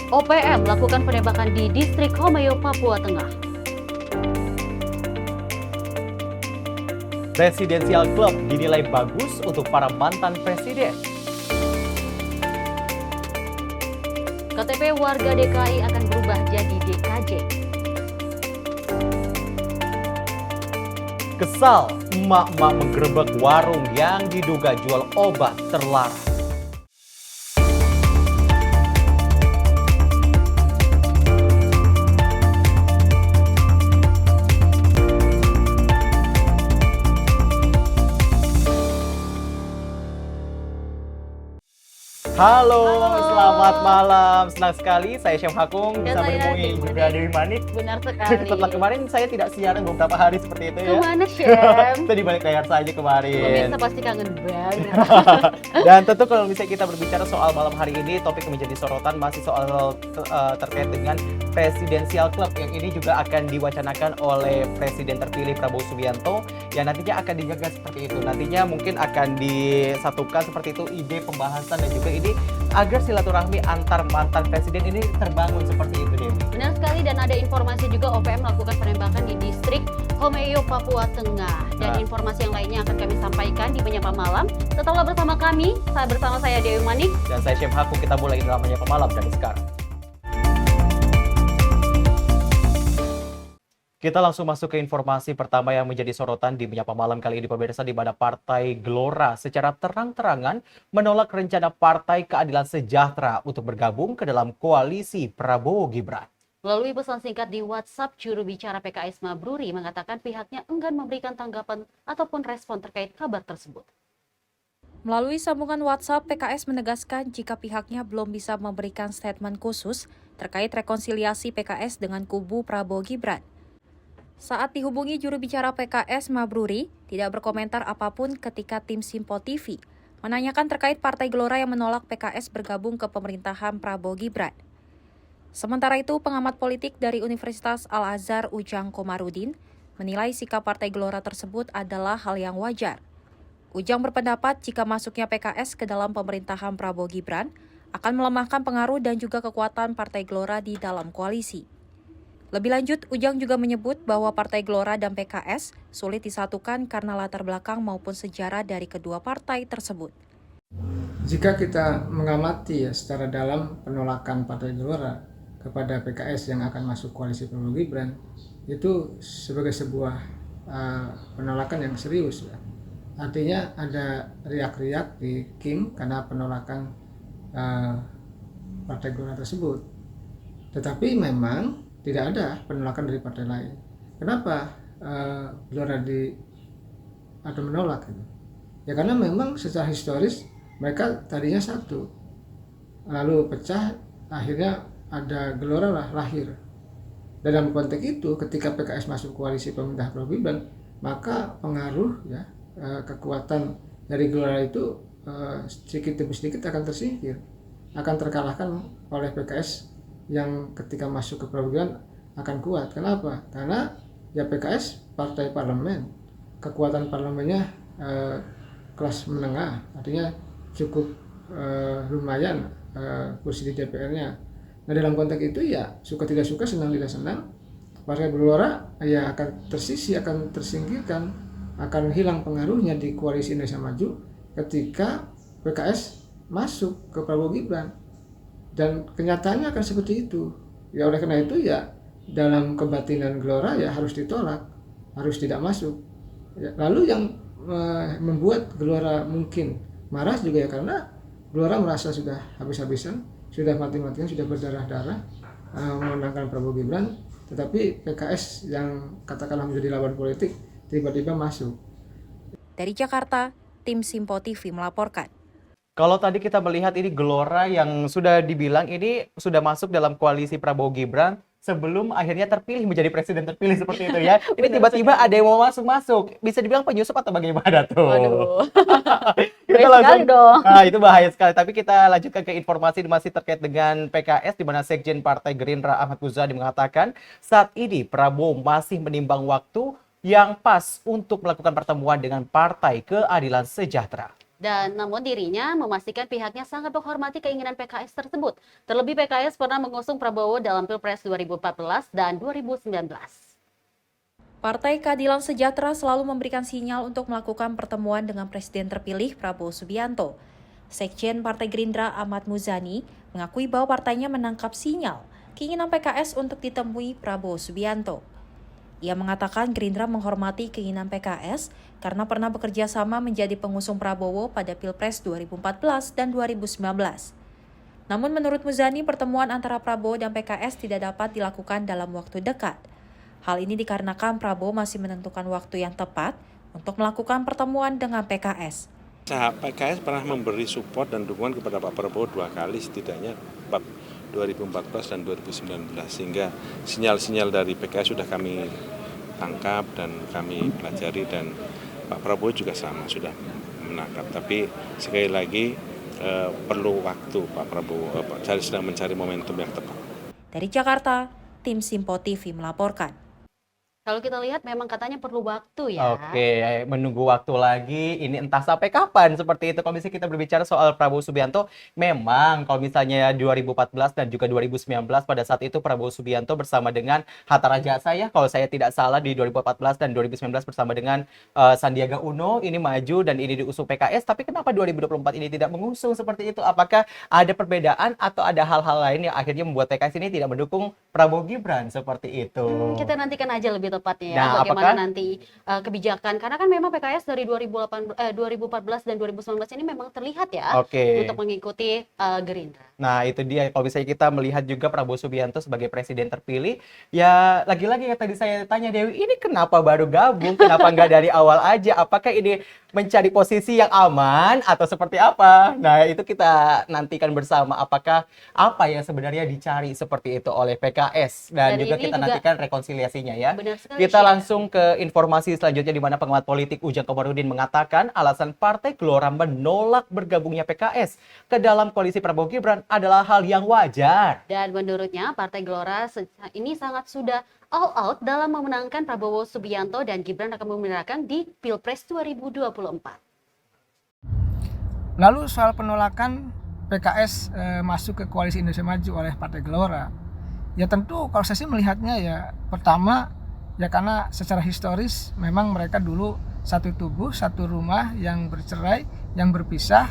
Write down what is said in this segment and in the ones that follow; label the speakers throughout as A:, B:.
A: OPM melakukan penembakan di distrik Homeo, Papua Tengah.
B: Presidensial Club dinilai bagus untuk para mantan presiden.
A: KTP warga DKI akan berubah jadi DKJ.
B: Kesal, emak-emak menggerebek warung yang diduga jual obat terlarang. Halo, selamat malam. Senang sekali saya Syam Hakung bisa menemui juga Dewi Manik.
A: Benar sekali.
B: Setelah kemarin saya tidak siaran beberapa hari seperti itu ya.
A: Kemana, Syam?
B: Kita di balik layar saja kemarin.
A: Pemirsa pasti kangen banget.
B: Dan tentu kalau misalnya kita berbicara soal malam hari ini, topik yang menjadi sorotan masih soal terkait dengan Presidensial Club yang ini juga akan diwacanakan oleh Presiden terpilih Prabowo Subianto yang nantinya akan dijaga seperti itu. Nantinya mungkin akan disatukan seperti itu ide pembahasan dan juga ini agar silaturahmi antar mantan presiden ini terbangun seperti itu, Dewi.
A: Benar sekali, dan ada informasi juga OPM melakukan penembakan di distrik Homeo, Papua Tengah. Dan informasi yang lainnya akan kami sampaikan di Menyapa Malam. Tetaplah bersama kami, bersama saya Dewi Manik.
B: Dan saya Syam Hakung, kita mulai dalam Menyapa Malam dari sekarang. Kita langsung masuk ke informasi pertama yang menjadi sorotan di Menyapa Malam kali ini, pemirsa, di mana Partai Gelora secara terang-terangan menolak rencana Partai Keadilan Sejahtera untuk bergabung ke dalam koalisi Prabowo Gibran.
A: Melalui pesan singkat di WhatsApp, juru bicara PKS Mabruri mengatakan pihaknya enggan memberikan tanggapan ataupun respon terkait kabar tersebut.
C: Melalui sambungan WhatsApp, PKS menegaskan jika pihaknya belum bisa memberikan statement khusus terkait rekonsiliasi PKS dengan kubu Prabowo Gibran. Saat dihubungi juru bicara PKS Mabruri, tidak berkomentar apapun ketika tim Simpo TV menanyakan terkait Partai Gelora yang menolak PKS bergabung ke pemerintahan Prabowo Gibran. Sementara itu, pengamat politik dari Universitas Al-Azhar Ujang Komarudin menilai sikap Partai Gelora tersebut adalah hal yang wajar. Ujang berpendapat jika masuknya PKS ke dalam pemerintahan Prabowo Gibran akan melemahkan pengaruh dan juga kekuatan Partai Gelora di dalam koalisi. Lebih lanjut, Ujang juga menyebut bahwa Partai Gelora dan PKS sulit disatukan karena latar belakang maupun sejarah dari kedua partai tersebut.
D: Jika kita mengamati secara dalam penolakan Partai Gelora kepada PKS yang akan masuk koalisi Prabowo Gibran, itu sebagai sebuah penolakan yang serius. Artinya ada riak-riak di Kim karena penolakan Partai Gelora tersebut. Tetapi memang tidak ada penolakan dari partai lain. Kenapa Gelora atau menolak? Ya karena memang secara historis mereka tadinya satu, lalu pecah, akhirnya ada Gelora lahir. Dalam konteks itu, ketika PKS masuk koalisi pemerintah Prabowo Gibran, maka pengaruh kekuatan dari Gelora itu sedikit demi sedikit akan tersingkir, akan terkalahkan oleh PKS yang ketika masuk ke Prabowo Gibran akan kuat. Kenapa? Karena ya PKS partai parlemen, kekuatan parlemennya kelas menengah, artinya cukup lumayan kursi di DPR-nya. Nah dalam konteks itu ya suka tidak suka, senang tidak senang, Partai Gelora ya akan tersisih, akan tersingkirkan, akan hilang pengaruhnya di koalisi Indonesia Maju ketika PKS masuk ke Prabowo Gibran. Dan kenyataannya akan seperti itu. Ya oleh karena itu ya dalam kebatinan Gelora ya harus ditolak, harus tidak masuk. Ya, lalu yang membuat Gelora mungkin marah juga ya karena Gelora merasa sudah habis-habisan, sudah mati-matian, sudah berdarah-darah memenangkan Prabowo Gibran, tetapi PKS yang katakanlah menjadi lawan politik tiba-tiba masuk.
C: Dari Jakarta, tim Simpo TV melaporkan.
B: Kalau tadi kita melihat ini Gelora yang sudah dibilang ini sudah masuk dalam koalisi Prabowo Gibran sebelum akhirnya terpilih menjadi presiden terpilih seperti itu ya. Ini tiba-tiba ada yang mau masuk. Bisa dibilang penyusup atau bagaimana tuh?
A: Waduh.
B: Kita
A: Bahaya sekali dong.
B: Nah, itu bahaya sekali. Tapi kita lanjutkan ke informasi masih terkait dengan PKS, di mana Sekjen Partai Gerindra Ahmad Muzani mengatakan saat ini Prabowo masih menimbang waktu yang pas untuk melakukan pertemuan dengan Partai Keadilan Sejahtera.
A: Dan namun dirinya memastikan pihaknya sangat menghormati keinginan PKS tersebut. Terlebih PKS pernah mengusung Prabowo dalam Pilpres 2014 dan 2019.
C: Partai Keadilan Sejahtera selalu memberikan sinyal untuk melakukan pertemuan dengan Presiden terpilih Prabowo Subianto. Sekjen Partai Gerindra Ahmad Muzani mengakui bahwa partainya menangkap sinyal keinginan PKS untuk ditemui Prabowo Subianto. Ia mengatakan Gerindra menghormati keinginan PKS karena pernah bekerja sama menjadi pengusung Prabowo pada Pilpres 2014 dan 2019. Namun menurut Muzani, pertemuan antara Prabowo dan PKS tidak dapat dilakukan dalam waktu dekat. Hal ini dikarenakan Prabowo masih menentukan waktu yang tepat untuk melakukan pertemuan dengan PKS.
E: PKS pernah memberi support dan dukungan kepada Pak Prabowo 2 kali setidaknya 2014 dan 2019, sehingga sinyal-sinyal dari PKS sudah kami tangkap dan kami pelajari, dan Pak Prabowo juga sama sudah menangkap. Tapi sekali lagi perlu waktu Pak Prabowo, sedang mencari momentum yang tepat.
C: Dari Jakarta, tim Simpo TV melaporkan.
A: Kalau kita lihat memang katanya perlu waktu ya.
B: Oke, menunggu waktu lagi. Ini entah sampai kapan seperti itu. Kalau misalnya kita berbicara soal Prabowo Subianto, memang kalau misalnya 2014 dan juga 2019 pada saat itu Prabowo Subianto bersama dengan Hatta Rajasa ya, kalau saya tidak salah di 2014 dan 2019 bersama dengan Sandiaga Uno ini maju dan ini diusung PKS. Tapi kenapa 2024 ini tidak mengusung seperti itu? Apakah ada perbedaan atau ada hal-hal lain yang akhirnya membuat PKS ini tidak mendukung Prabowo Gibran seperti itu?
A: Kita nantikan aja lebih tepatnya ya,
B: Nah,
A: bagaimana
B: apakah
A: nanti kebijakan, karena kan memang PKS dari 2014 dan 2019 ini memang terlihat ya untuk mengikuti Gerindra.
B: Nah, itu dia. Kalau misalnya kita melihat juga Prabowo Subianto sebagai presiden terpilih, ya lagi-lagi yang tadi saya tanya Dewi, ini kenapa baru gabung? Kenapa nggak dari awal aja? Apakah ini mencari posisi yang aman atau seperti apa? Nah, itu kita nantikan bersama. Apakah apa yang sebenarnya dicari seperti itu oleh PKS? Dan juga kita nantikan rekonsiliasinya ya.
A: Benar sekali,
B: Kita langsung ke informasi selanjutnya di mana pengamat politik Ujang Komarudin mengatakan alasan Partai Gelora menolak bergabungnya PKS ke dalam koalisi Prabowo Gibran adalah hal yang wajar.
A: Dan menurutnya Partai Gelora ini sangat sudah all out dalam memenangkan Prabowo Subianto dan Gibran akan memenangkan di Pilpres 2024.
D: Lalu soal penolakan PKS masuk ke koalisi Indonesia Maju oleh Partai Gelora, ya tentu kalau saya sih melihatnya ya pertama ya karena secara historis memang mereka dulu satu tubuh, satu rumah yang bercerai, yang berpisah.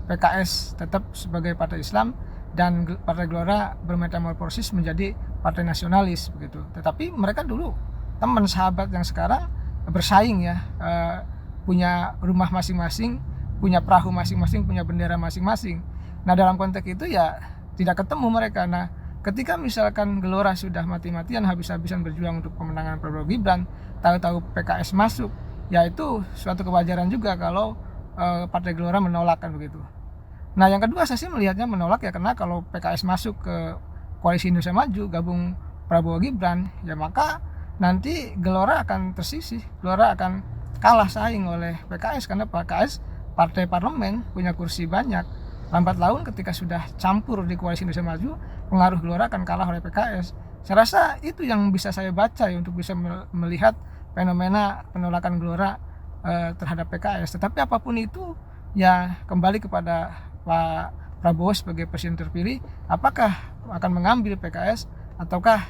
D: PKS tetap sebagai partai Islam dan Partai Gelora bermetamorfosis menjadi partai nasionalis begitu. Tetapi mereka dulu teman sahabat yang sekarang bersaing ya, punya rumah masing-masing, punya perahu masing-masing, punya bendera masing-masing. Nah dalam konteks itu ya tidak ketemu mereka. Nah ketika misalkan Gelora sudah mati-matian habis-habisan berjuang untuk pemenangan Prabowo Gibran, tahu-tahu PKS masuk, ya itu suatu kewajaran juga kalau Partai Gelora menolak kan begitu. Nah yang kedua saya sih melihatnya menolak ya karena kalau PKS masuk ke koalisi Indonesia Maju gabung Prabowo Gibran ya maka nanti Gelora akan tersisih, Gelora akan kalah saing oleh PKS karena PKS partai parlemen punya kursi banyak. Lambat laun ketika sudah campur di koalisi Indonesia Maju pengaruh Gelora akan kalah oleh PKS. Saya rasa itu yang bisa saya baca ya untuk bisa melihat fenomena penolakan Gelora terhadap PKS. Tetapi apapun itu ya kembali kepada Pak Prabowo sebagai presiden terpilih, apakah akan mengambil PKS ataukah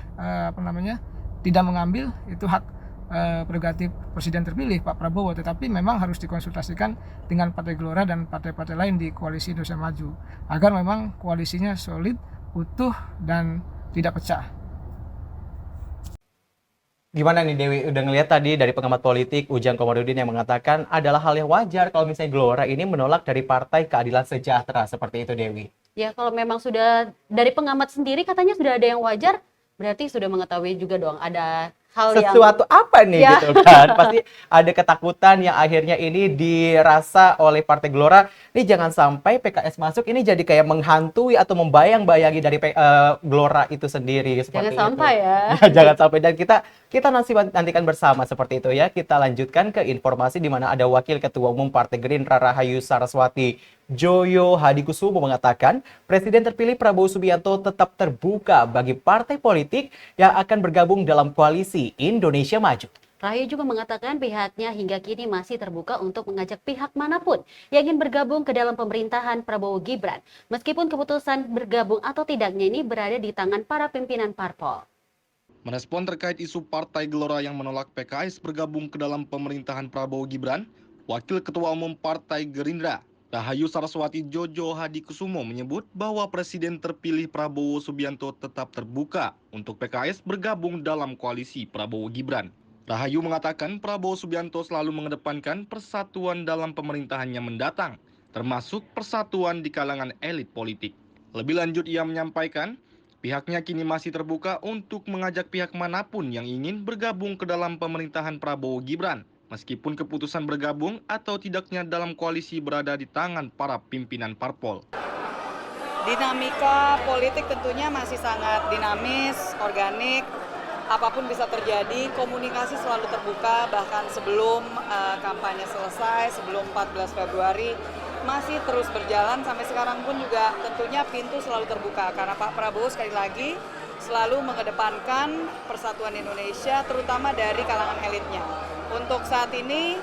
D: tidak mengambil, itu hak prerogatif presiden terpilih Pak Prabowo. Tetapi memang harus dikonsultasikan dengan Partai Gelora dan partai-partai lain di koalisi Indonesia Maju agar memang koalisinya solid, utuh dan tidak pecah.
B: Gimana nih Dewi, udah ngelihat tadi dari pengamat politik Ujang Komarudin yang mengatakan adalah hal yang wajar kalau misalnya Gelora ini menolak dari Partai Keadilan Sejahtera, seperti itu Dewi?
A: Ya kalau memang sudah dari pengamat sendiri katanya sudah ada yang wajar, berarti sudah mengetahui juga dong ada hal
B: sesuatu yang apa nih ya, gitu kan. Pasti ada ketakutan yang akhirnya ini dirasa oleh Partai Gelora. Ini jangan sampai PKS masuk ini jadi kayak menghantui atau membayang-bayangi dari Gelora itu sendiri seperti
A: jangan sampai ya.
B: Jangan sampai, dan kita nantikan bersama seperti itu ya. Kita lanjutkan ke informasi di mana ada Wakil Ketua Umum Partai Gerindra Rahayu Saraswati Joyo Hadikusumo mengatakan Presiden terpilih Prabowo Subianto tetap terbuka bagi partai politik yang akan bergabung dalam koalisi Indonesia Maju.
A: Rahayu juga mengatakan pihaknya hingga kini masih terbuka untuk mengajak pihak manapun yang ingin bergabung ke dalam pemerintahan Prabowo Gibran, meskipun keputusan bergabung atau tidaknya ini berada di tangan para pimpinan parpol.
F: Merespon terkait isu Partai Gelora yang menolak PKS bergabung ke dalam pemerintahan Prabowo Gibran, Wakil Ketua Umum Partai Gerindra, Rahayu Saraswati Jojo Hadikusumo menyebut bahwa Presiden terpilih Prabowo Subianto tetap terbuka untuk PKS bergabung dalam koalisi Prabowo Gibran. Rahayu mengatakan Prabowo Subianto selalu mengedepankan persatuan dalam pemerintahannya mendatang, termasuk persatuan di kalangan elit politik. Lebih lanjut ia menyampaikan, pihaknya kini masih terbuka untuk mengajak pihak manapun yang ingin bergabung ke dalam pemerintahan Prabowo Gibran, meskipun keputusan bergabung atau tidaknya dalam koalisi berada di tangan para pimpinan parpol.
G: Dinamika politik tentunya masih sangat dinamis, organik, apapun bisa terjadi, komunikasi selalu terbuka, bahkan sebelum kampanye selesai, sebelum 14 Februari, masih terus berjalan sampai sekarang pun juga tentunya pintu selalu terbuka karena Pak Prabowo sekali lagi selalu mengedepankan persatuan Indonesia terutama dari kalangan elitnya. Untuk saat ini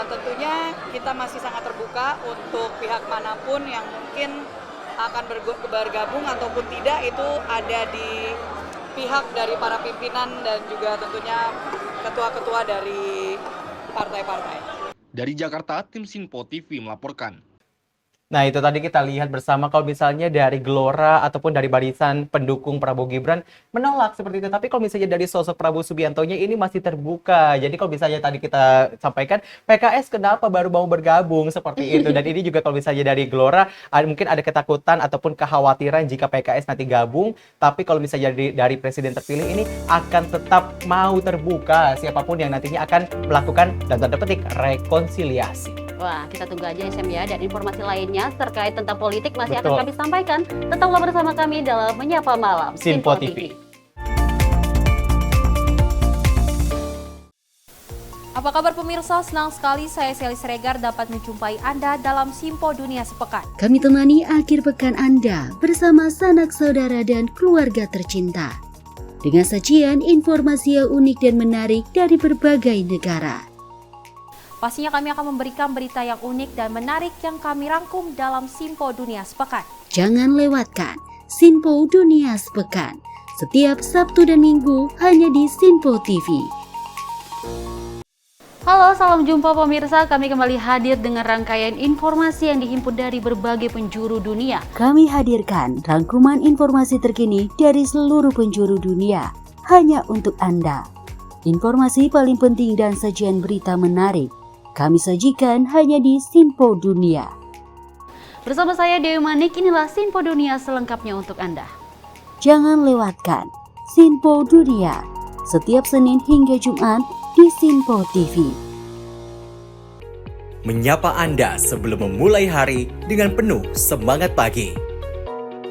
G: tentunya kita masih sangat terbuka untuk pihak manapun yang mungkin akan bergabung ataupun tidak, itu ada di pihak dari para pimpinan dan juga tentunya ketua-ketua dari partai-partai.
F: Dari Jakarta, tim Sinpo TV melaporkan.
B: Nah, itu tadi kita lihat bersama kalau misalnya dari Gelora ataupun dari barisan pendukung Prabowo Gibran menolak seperti itu. Tapi kalau misalnya dari sosok Prabowo Subiantonya ini masih terbuka. Jadi kalau misalnya tadi kita sampaikan PKS kenapa baru mau bergabung seperti itu. Dan ini juga kalau misalnya dari Gelora mungkin ada ketakutan ataupun kekhawatiran jika PKS nanti gabung. Tapi kalau misalnya dari presiden terpilih ini akan tetap mau terbuka siapapun yang nantinya akan melakukan dan tanda petik rekonsiliasi.
A: Wah, kita tunggu aja SM ya, dan informasi lainnya terkait tentang politik masih
B: Betul.
A: akan kami sampaikan. Tetaplah bersama kami dalam Menyapa Malam
B: Sinpo TV.
C: Apa kabar pemirsa? Senang sekali saya Sally Siregar dapat menjumpai Anda dalam Simpo Dunia Sepekan.
H: Kami temani akhir pekan Anda bersama sanak saudara dan keluarga tercinta. Dengan sajian informasi yang unik dan menarik dari berbagai negara.
C: Pastinya kami akan memberikan berita yang unik dan menarik yang kami rangkum dalam Simpo Dunia Sepekan.
H: Jangan lewatkan Sinpo Dunia Sepekan setiap Sabtu dan Minggu hanya di Sinpo TV.
A: Halo, salam jumpa pemirsa. Kami kembali hadir dengan rangkaian informasi yang dihimpun dari berbagai penjuru dunia.
H: Kami hadirkan rangkuman informasi terkini dari seluruh penjuru dunia hanya untuk Anda. Informasi paling penting dan sajian berita menarik kami sajikan hanya di Sinpo Dunia.
A: Bersama saya Dewi Manik, inilah Sinpo Dunia selengkapnya untuk Anda.
H: Jangan lewatkan Sinpo Dunia setiap Senin hingga Jumat di Sinpo TV.
I: Menyapa Anda sebelum memulai hari dengan penuh semangat pagi.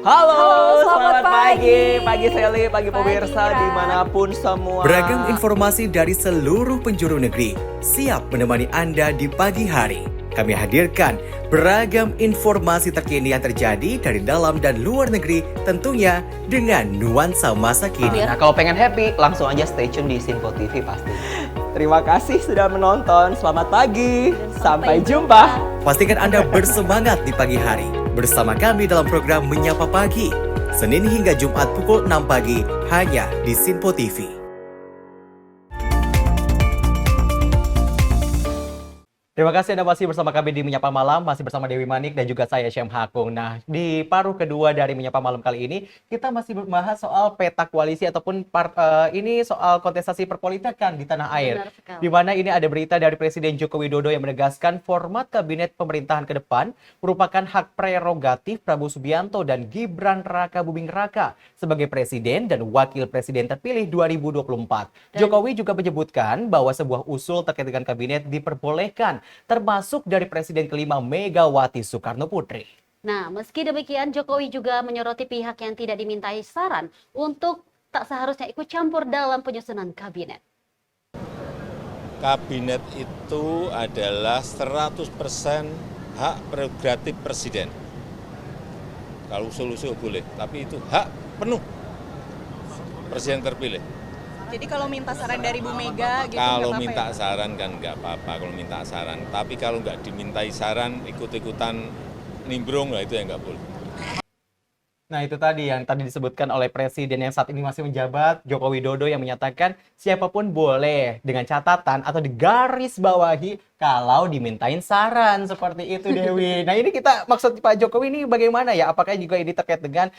B: Halo,
C: selamat pagi.
B: Pagi Sally, pagi pemirsa
C: Pagi,
B: dimanapun semua.
I: Beragam informasi dari seluruh penjuru negeri siap menemani Anda di pagi hari. Kami hadirkan beragam informasi terkini yang terjadi dari dalam dan luar negeri, tentunya dengan nuansa masa kini.
B: Nah, kalau pengen happy, langsung aja stay tune di Sinpo TV pasti. Terima kasih sudah menonton. Selamat pagi. Sampai jumpa.
I: Pastikan Anda bersemangat di pagi hari bersama kami dalam program Menyapa Pagi, Senin hingga Jumat pukul 6 pagi hanya di Sinpo TV.
B: Terima kasih Anda masih bersama kami di Menyapa Malam, masih bersama Dewi Manik dan juga saya Syam Hakung. Nah, di paruh kedua dari Menyapa Malam kali ini, kita masih membahas soal peta koalisi ataupun ini soal kontestasi perpolitikan di tanah air. Di mana ini ada berita dari Presiden Joko Widodo yang menegaskan format kabinet pemerintahan ke depan merupakan hak prerogatif Prabowo Subianto dan Gibran Raka Buming Raka sebagai presiden dan wakil presiden terpilih 2024. Jokowi juga menyebutkan bahwa sebuah usul terkait dengan kabinet diperbolehkan, termasuk dari Presiden kelima Megawati Soekarno Putri.
A: Nah, meski demikian Jokowi juga menyoroti pihak yang tidak dimintai saran untuk tak seharusnya ikut campur dalam penyusunan kabinet.
J: Kabinet itu adalah 100% hak prerogatif presiden. Kalau usul-usul boleh, tapi itu hak penuh presiden terpilih.
K: Jadi kalau minta saran dari Bu Mega gitu
J: Kalau
K: nggak apa-apa
J: minta
K: ya?
J: saran kan nggak apa-apa kalau minta saran. Tapi kalau nggak dimintai saran, ikut-ikutan nimbrung lah itu yang nggak boleh.
B: Nah, itu tadi yang tadi disebutkan oleh Presiden yang saat ini masih menjabat, Joko Widodo, yang menyatakan siapapun boleh dengan catatan atau digaris bawahi kalau dimintain saran, seperti itu, Dewi. Nah, ini kita maksud Pak Jokowi ini bagaimana ya? Apakah juga ini terkait dengan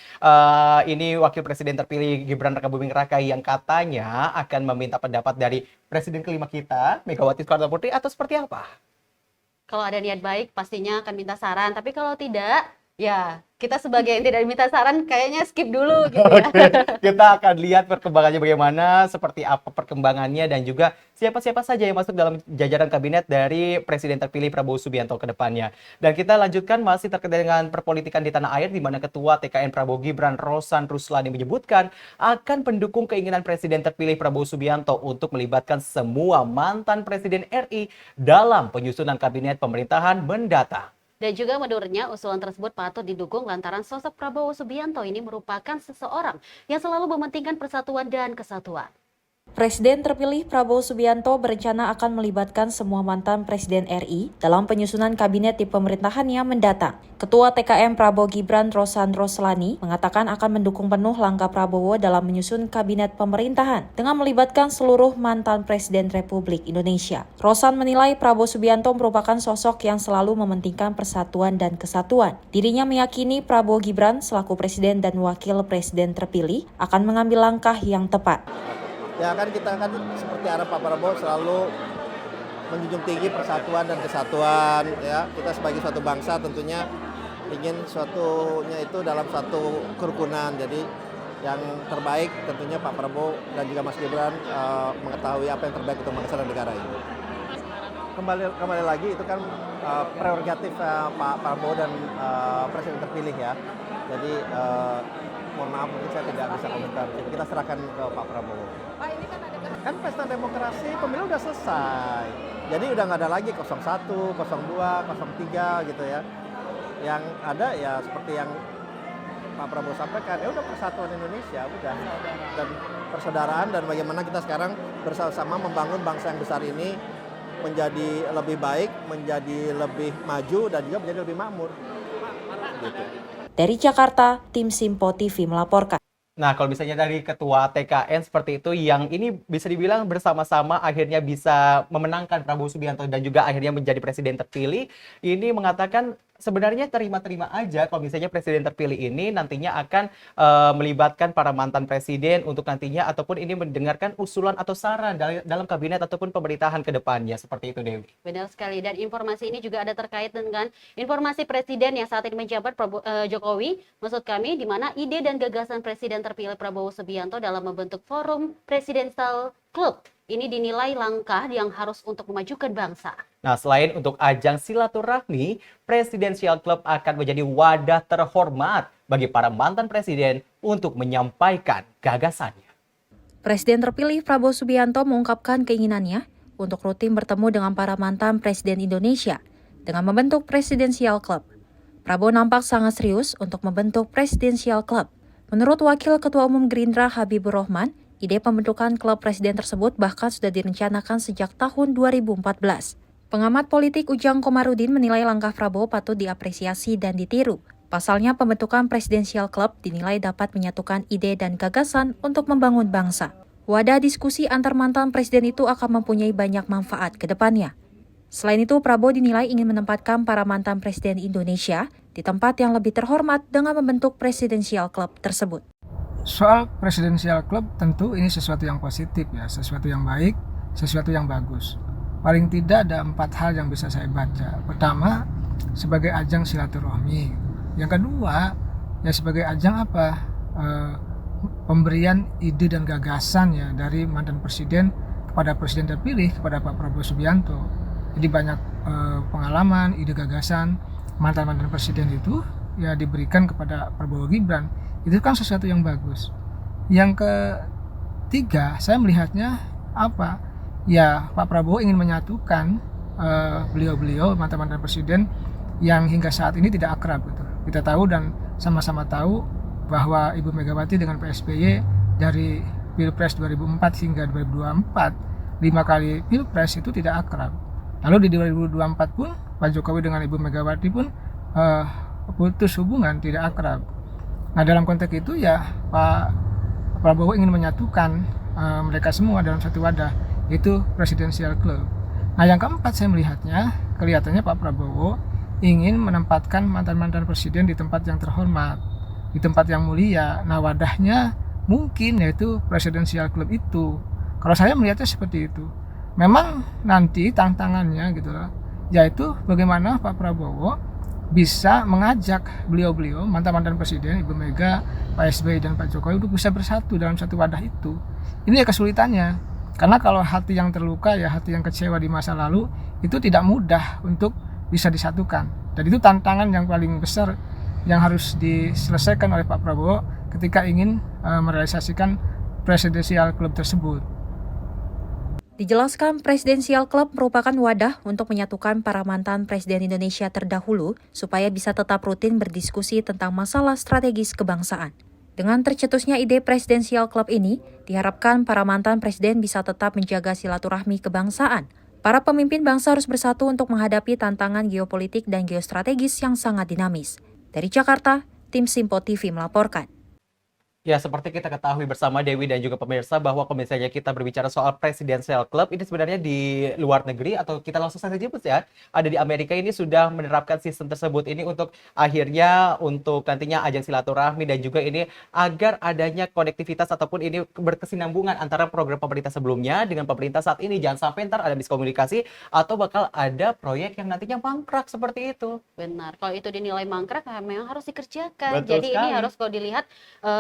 B: ini Wakil Presiden terpilih Gibran Rakabuming Raka yang katanya akan meminta pendapat dari Presiden kelima kita, Megawati Soekarno Putri, atau seperti apa?
A: Kalau ada niat baik pastinya akan minta saran, tapi kalau tidak, ya kita sebagai yang tidak diminta saran kayaknya skip dulu gitu ya.
B: Oke, kita akan lihat perkembangannya bagaimana, seperti apa perkembangannya, dan juga siapa-siapa saja yang masuk dalam jajaran kabinet dari Presiden terpilih Prabowo Subianto ke depannya. Dan kita lanjutkan masih terkait dengan perpolitikan di tanah air, di mana Ketua TKN Prabowo Gibran, Rosan Ruslani, menyebutkan akan mendukung keinginan Presiden terpilih Prabowo Subianto untuk melibatkan semua mantan Presiden RI dalam penyusunan kabinet pemerintahan mendatang.
A: Dan juga menurutnya usulan tersebut patut didukung lantaran sosok Prabowo Subianto ini merupakan seseorang yang selalu mementingkan persatuan dan kesatuan.
C: Presiden terpilih Prabowo Subianto berencana akan melibatkan semua mantan Presiden RI dalam penyusunan kabinet di pemerintahannya mendatang. Ketua TKM Prabowo Gibran, Rosan Ruslani, mengatakan akan mendukung penuh langkah Prabowo dalam menyusun kabinet pemerintahan dengan melibatkan seluruh mantan Presiden Republik Indonesia. Rosan menilai Prabowo Subianto merupakan sosok yang selalu mementingkan persatuan dan kesatuan. Dirinya meyakini Prabowo Gibran selaku Presiden dan Wakil Presiden terpilih akan mengambil langkah yang tepat.
L: Ya kan kita kan seperti arah Pak Prabowo selalu menjunjung tinggi persatuan dan kesatuan, ya. Kita sebagai suatu bangsa tentunya ingin suatunya itu dalam satu kerukunan. Jadi yang terbaik tentunya Pak Prabowo dan juga Mas Gibran mengetahui apa yang terbaik untuk bangsa dan negara ini. Kembali lagi itu kan prerogatif Pak Prabowo dan Presiden terpilih ya. Jadi mohon maaf mungkin saya tidak bisa komentar. Jadi kita serahkan ke Pak Prabowo.
K: Pak, ini
L: Kan pesta demokrasi pemilu udah selesai. Jadi udah nggak ada lagi 01, 02, 03 gitu ya. Yang ada ya seperti yang Pak Prabowo sampaikan, ya udah persatuan Indonesia udah, dan persaudaraan, dan bagaimana kita sekarang bersama-sama membangun bangsa yang besar ini menjadi lebih baik, menjadi lebih maju, dan juga menjadi lebih makmur. Gitu.
C: Dari Jakarta, tim Simpo TV melaporkan.
B: Nah, kalau misalnya dari Ketua TKN seperti itu, yang ini bisa dibilang bersama-sama akhirnya bisa memenangkan Prabowo Subianto dan juga akhirnya menjadi Presiden terpilih, ini mengatakan sebenarnya terima-terima aja kalau misalnya Presiden terpilih ini nantinya akan melibatkan para mantan Presiden untuk nantinya ataupun ini mendengarkan usulan atau saran dalam kabinet ataupun pemerintahan ke depannya, seperti itu, Dewi.
A: Benar sekali, dan informasi ini juga ada terkait dengan informasi Presiden yang saat ini menjabat Jokowi, maksud kami, di mana ide dan gagasan Presiden terpilih Prabowo Subianto dalam membentuk Forum Presidential Club ini dinilai langkah yang harus untuk memajukan bangsa.
B: Nah, selain untuk ajang silaturahmi, Presidential Club akan menjadi wadah terhormat bagi para mantan presiden untuk menyampaikan gagasannya.
C: Presiden terpilih Prabowo Subianto mengungkapkan keinginannya untuk rutin bertemu dengan para mantan Presiden Indonesia dengan membentuk Presidential Club. Prabowo nampak sangat serius untuk membentuk Presidential Club. Menurut Wakil Ketua Umum Gerindra Habibur Rahman, ide pembentukan klub presiden tersebut bahkan sudah direncanakan sejak tahun 2014. Pengamat politik Ujang Komarudin menilai langkah Prabowo patut diapresiasi dan ditiru. Pasalnya, pembentukan Presidential Club dinilai dapat menyatukan ide dan gagasan untuk membangun bangsa. Wadah diskusi antar mantan presiden itu akan mempunyai banyak manfaat ke depannya. Selain itu, Prabowo dinilai ingin menempatkan para mantan presiden Indonesia di tempat yang lebih terhormat dengan membentuk Presidential Club tersebut.
D: Soal Presidential Club tentu ini sesuatu yang positif ya, sesuatu yang baik, sesuatu yang bagus. Paling tidak ada 4 hal yang bisa saya baca. Pertama, sebagai ajang silaturahmi. Yang kedua, ya sebagai ajang apa? Pemberian ide dan gagasan ya dari mantan presiden kepada presiden terpilih, kepada Pak Prabowo Subianto. Jadi banyak pengalaman, ide gagasan mantan-mantan presiden itu ya diberikan kepada Prabowo Gibran. Itu kan sesuatu yang bagus. Yang ketiga, saya melihatnya apa? Ya, Pak Prabowo ingin menyatukan beliau-beliau mantan-mantan presiden yang hingga saat ini tidak akrab gitu. Kita tahu dan sama-sama tahu bahwa Ibu Megawati dengan Pak SBY dari Pilpres 2004 hingga 2024, 5 kali Pilpres itu tidak akrab. Lalu di 2024 pun Pak Jokowi dengan Ibu Megawati pun putus hubungan, tidak akrab. Nah dalam konteks itu ya Pak Prabowo ingin menyatukan mereka semua dalam satu wadah, yaitu Presidential Club. Nah yang keempat saya melihatnya, kelihatannya Pak Prabowo ingin menempatkan mantan-mantan presiden di tempat yang terhormat, di tempat yang mulia. Nah wadahnya mungkin yaitu Presidential Club itu. Kalau saya melihatnya seperti itu. Memang nanti tantangannya gitu loh, yaitu bagaimana Pak Prabowo bisa mengajak beliau-beliau mantan-mantan presiden, Ibu Mega, Pak SBY dan Pak Jokowi untuk bisa bersatu dalam satu wadah itu. Ini ya kesulitannya, karena kalau hati yang terluka, ya hati yang kecewa di masa lalu itu tidak mudah untuk bisa disatukan. Dan itu tantangan yang paling besar yang harus diselesaikan oleh Pak Prabowo ketika ingin merealisasikan Presidential Club tersebut.
C: Dijelaskan Presidential Club merupakan wadah untuk menyatukan para mantan Presiden Indonesia terdahulu supaya bisa tetap rutin berdiskusi tentang masalah strategis kebangsaan. Dengan tercetusnya ide Presidential Club ini, diharapkan para mantan presiden bisa tetap menjaga silaturahmi kebangsaan. Para pemimpin bangsa harus bersatu untuk menghadapi tantangan geopolitik dan geostrategis yang sangat dinamis. Dari Jakarta, tim Simpo TV melaporkan.
B: Ya, seperti kita ketahui bersama Dewi dan juga pemirsa bahwa kalau misalnya kita berbicara soal Presidential Club, ini sebenarnya di luar negeri atau kita langsung saja jemput ya, ada di Amerika ini sudah menerapkan sistem tersebut ini untuk akhirnya untuk nantinya ajang silaturahmi dan juga ini agar adanya konektivitas ataupun ini berkesinambungan antara program pemerintah sebelumnya dengan pemerintah saat ini. Jangan sampai ntar ada miskomunikasi atau bakal ada proyek yang nantinya mangkrak seperti itu.
A: Benar, kalau itu dinilai mangkrak memang harus dikerjakan.
B: Betul
A: Jadi
B: sekali.
A: ini harus kalau dilihat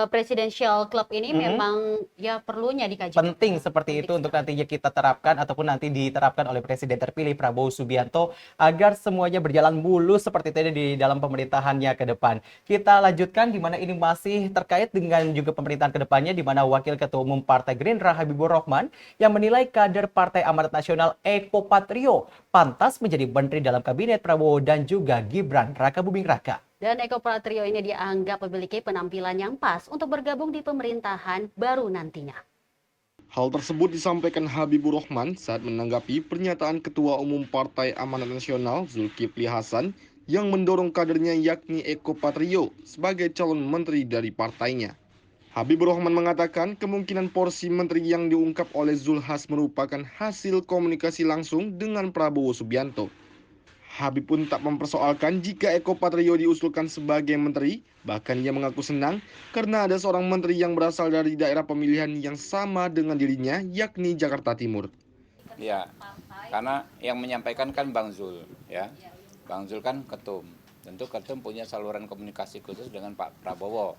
A: Presidential Club ini memang ya perlunya dikaji.
B: Penting seperti itu untuk nantinya kita terapkan ataupun nanti diterapkan oleh Presiden terpilih Prabowo Subianto agar semuanya berjalan mulus seperti itu di dalam pemerintahannya ke depan. Kita lanjutkan di mana ini masih terkait dengan juga pemerintahan ke depannya, di mana Wakil Ketua Umum Partai Gerindra Habibur Rahman yang menilai kader Partai Amanat Nasional Eko Patrio pantas menjadi menteri dalam kabinet Prabowo dan juga Gibran Rakabuming Raka.
A: Dan Eko Patrio ini dianggap memiliki penampilan yang pas untuk bergabung di pemerintahan baru nantinya.
F: Hal tersebut disampaikan Habibur Rahman saat menanggapi pernyataan Ketua Umum Partai Amanat Nasional Zulkifli Hasan yang mendorong kadernya yakni Eko Patrio sebagai calon menteri dari partainya. Habibur Rahman mengatakan kemungkinan porsi menteri yang diungkap oleh Zulhas merupakan hasil komunikasi langsung dengan Prabowo Subianto. Habib pun tak mempersoalkan jika Eko Patrio diusulkan sebagai menteri, bahkan ia mengaku senang karena ada seorang menteri yang berasal dari daerah pemilihan yang sama dengan dirinya, yakni Jakarta Timur.
M: Ya, karena yang menyampaikan kan Bang Zul, ya. Bang Zul kan ketum. Tentu ketum punya saluran komunikasi khusus dengan Pak Prabowo,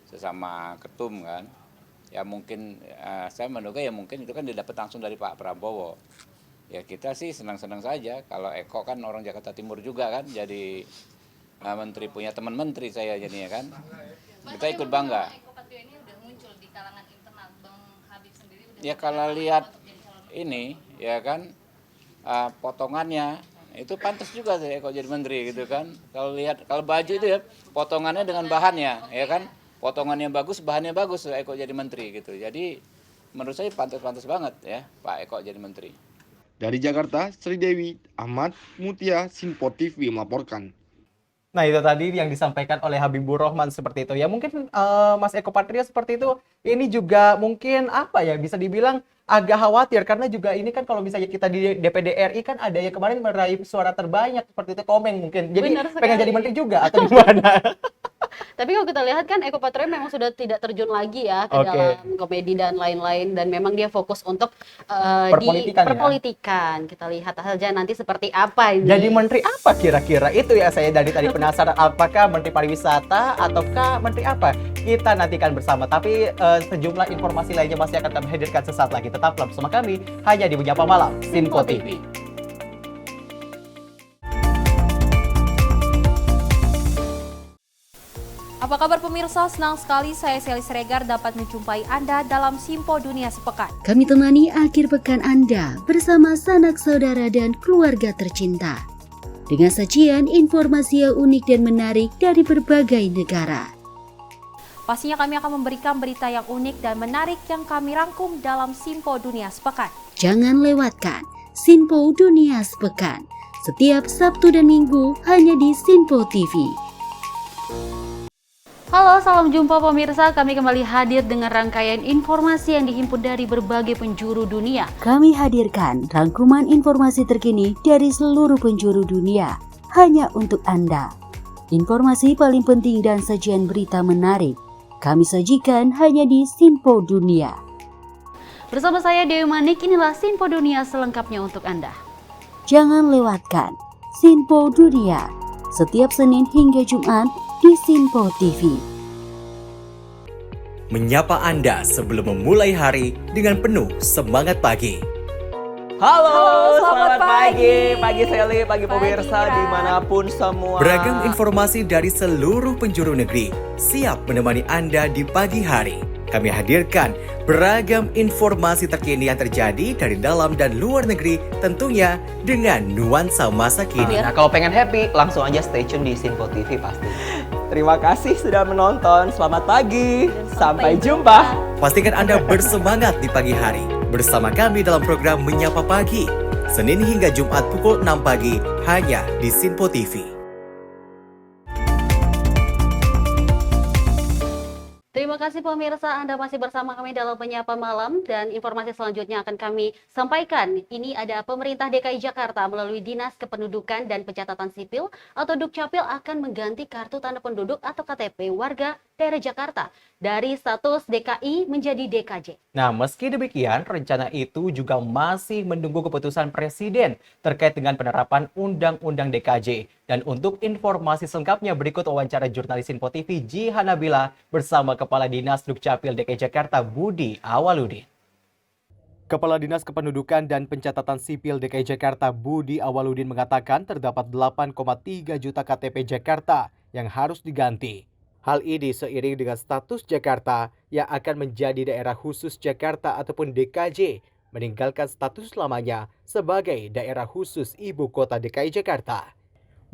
M: sesama ketum kan. Ya mungkin saya menduga ya mungkin itu kan didapat langsung dari Pak Prabowo. Ya kita sih senang-senang saja kalau Eko kan orang Jakarta Timur juga kan jadi menteri, punya teman menteri saya jadinya kan. Kita ikut bangga.
N: Eko Patrio ini udah muncul di kalangan internal, Bang Habib sendiri udah.
M: Ya kalau lihat ini ya kan potongannya itu pantas juga sih Eko jadi menteri gitu kan. Kalau lihat kalau baju itu ya potongannya dengan bahannya ya kan. Potongannya bagus, bahannya bagus Eko jadi menteri gitu. Jadi menurut saya pantas-pantas banget ya Pak Eko jadi menteri.
F: Dari Jakarta, Sri Dewi, Ahmad Mutia, Simpo TV melaporkan.
B: Nah itu tadi yang disampaikan oleh Habibur Rahman seperti itu. Ya mungkin Mas Eko Patrio seperti itu, ini juga mungkin apa ya bisa dibilang agak khawatir karena juga ini kan kalau misalnya kita di DPD RI kan ada yang kemarin meraih suara terbanyak seperti itu Komeng mungkin. Jadi pengen jadi menteri juga atau gimana?
A: Tapi kalau kita lihat kan Eko Patrio memang sudah tidak terjun lagi ya ke dalam komedi dan lain-lain dan memang dia fokus untuk di perpolitikan. Kita lihat saja nanti seperti apa ini.
B: Jadi menteri apa kira-kira? Itu ya saya dari tadi penasaran apakah menteri pariwisata ataukah menteri apa? Kita nantikan bersama. Tapi sejumlah informasi lainnya masih akan kami hadirkan sesaat lagi. Tetaplah bersama kami hanya di Menyapa Malam Simpo TV.
C: Apa kabar pemirsa? Senang sekali saya Sally Siregar dapat menjumpai Anda dalam Simpo Dunia Sepekan.
H: Kami temani akhir pekan Anda bersama sanak saudara dan keluarga tercinta. Dengan sajian informasi yang unik dan menarik dari berbagai negara.
C: Pastinya kami akan memberikan berita yang unik dan menarik yang kami rangkum dalam Simpo Dunia Sepekan.
H: Jangan lewatkan Simpo Dunia Sepekan setiap Sabtu dan Minggu hanya di Simpo TV.
A: Halo, salam jumpa pemirsa. Kami kembali hadir dengan rangkaian informasi yang dihimpun dari berbagai penjuru dunia.
H: Kami hadirkan rangkuman informasi terkini dari seluruh penjuru dunia hanya untuk Anda. Informasi paling penting dan sajian berita menarik kami sajikan hanya di Simpo Dunia.
A: Bersama saya Dewi Manik, inilah Simpo Dunia selengkapnya untuk Anda.
H: Jangan lewatkan Simpo Dunia setiap Senin hingga Jumat di Simpo TV.
I: Menyapa Anda sebelum memulai hari dengan penuh semangat pagi.
B: Halo,
C: selamat pagi.
B: Pagi Sally, pagi pemirsa dimanapun semua.
I: Beragam informasi dari seluruh penjuru negeri siap menemani Anda di pagi hari. Kami hadirkan beragam informasi terkini yang terjadi dari dalam dan luar negeri, tentunya dengan nuansa masa kini.
B: Nah, kalau pengen happy, langsung aja stay tune di Simpo TV pasti. Terima kasih sudah menonton. Selamat pagi. Sampai jumpa.
I: Pastikan Anda bersemangat di pagi hari bersama kami dalam program Menyapa Pagi, Senin hingga Jumat pukul 6 pagi hanya di Simpo TV.
A: Terima kasih pemirsa, Anda masih bersama kami dalam Penyapa Malam dan informasi selanjutnya akan kami sampaikan. Ini ada pemerintah DKI Jakarta melalui Dinas Kependudukan dan Pencatatan Sipil atau Dukcapil akan mengganti kartu tanda penduduk atau KTP warga daerah Jakarta dari status DKI menjadi DKJ.
B: Nah, meski demikian, rencana itu juga masih menunggu keputusan Presiden terkait dengan penerapan Undang-Undang DKJ. Dan untuk informasi selengkapnya berikut wawancara jurnalis Simpo TV Jihanabila bersama Kepala Dinas Dukcapil DKI Jakarta Budi Awaludin. Kepala Dinas Kependudukan dan Pencatatan Sipil DKI Jakarta Budi Awaludin mengatakan terdapat 8,3 juta KTP Jakarta yang harus diganti. Hal ini seiring dengan status Jakarta yang akan menjadi daerah khusus Jakarta ataupun DKJ, meninggalkan status lamanya sebagai daerah khusus Ibu Kota DKI Jakarta.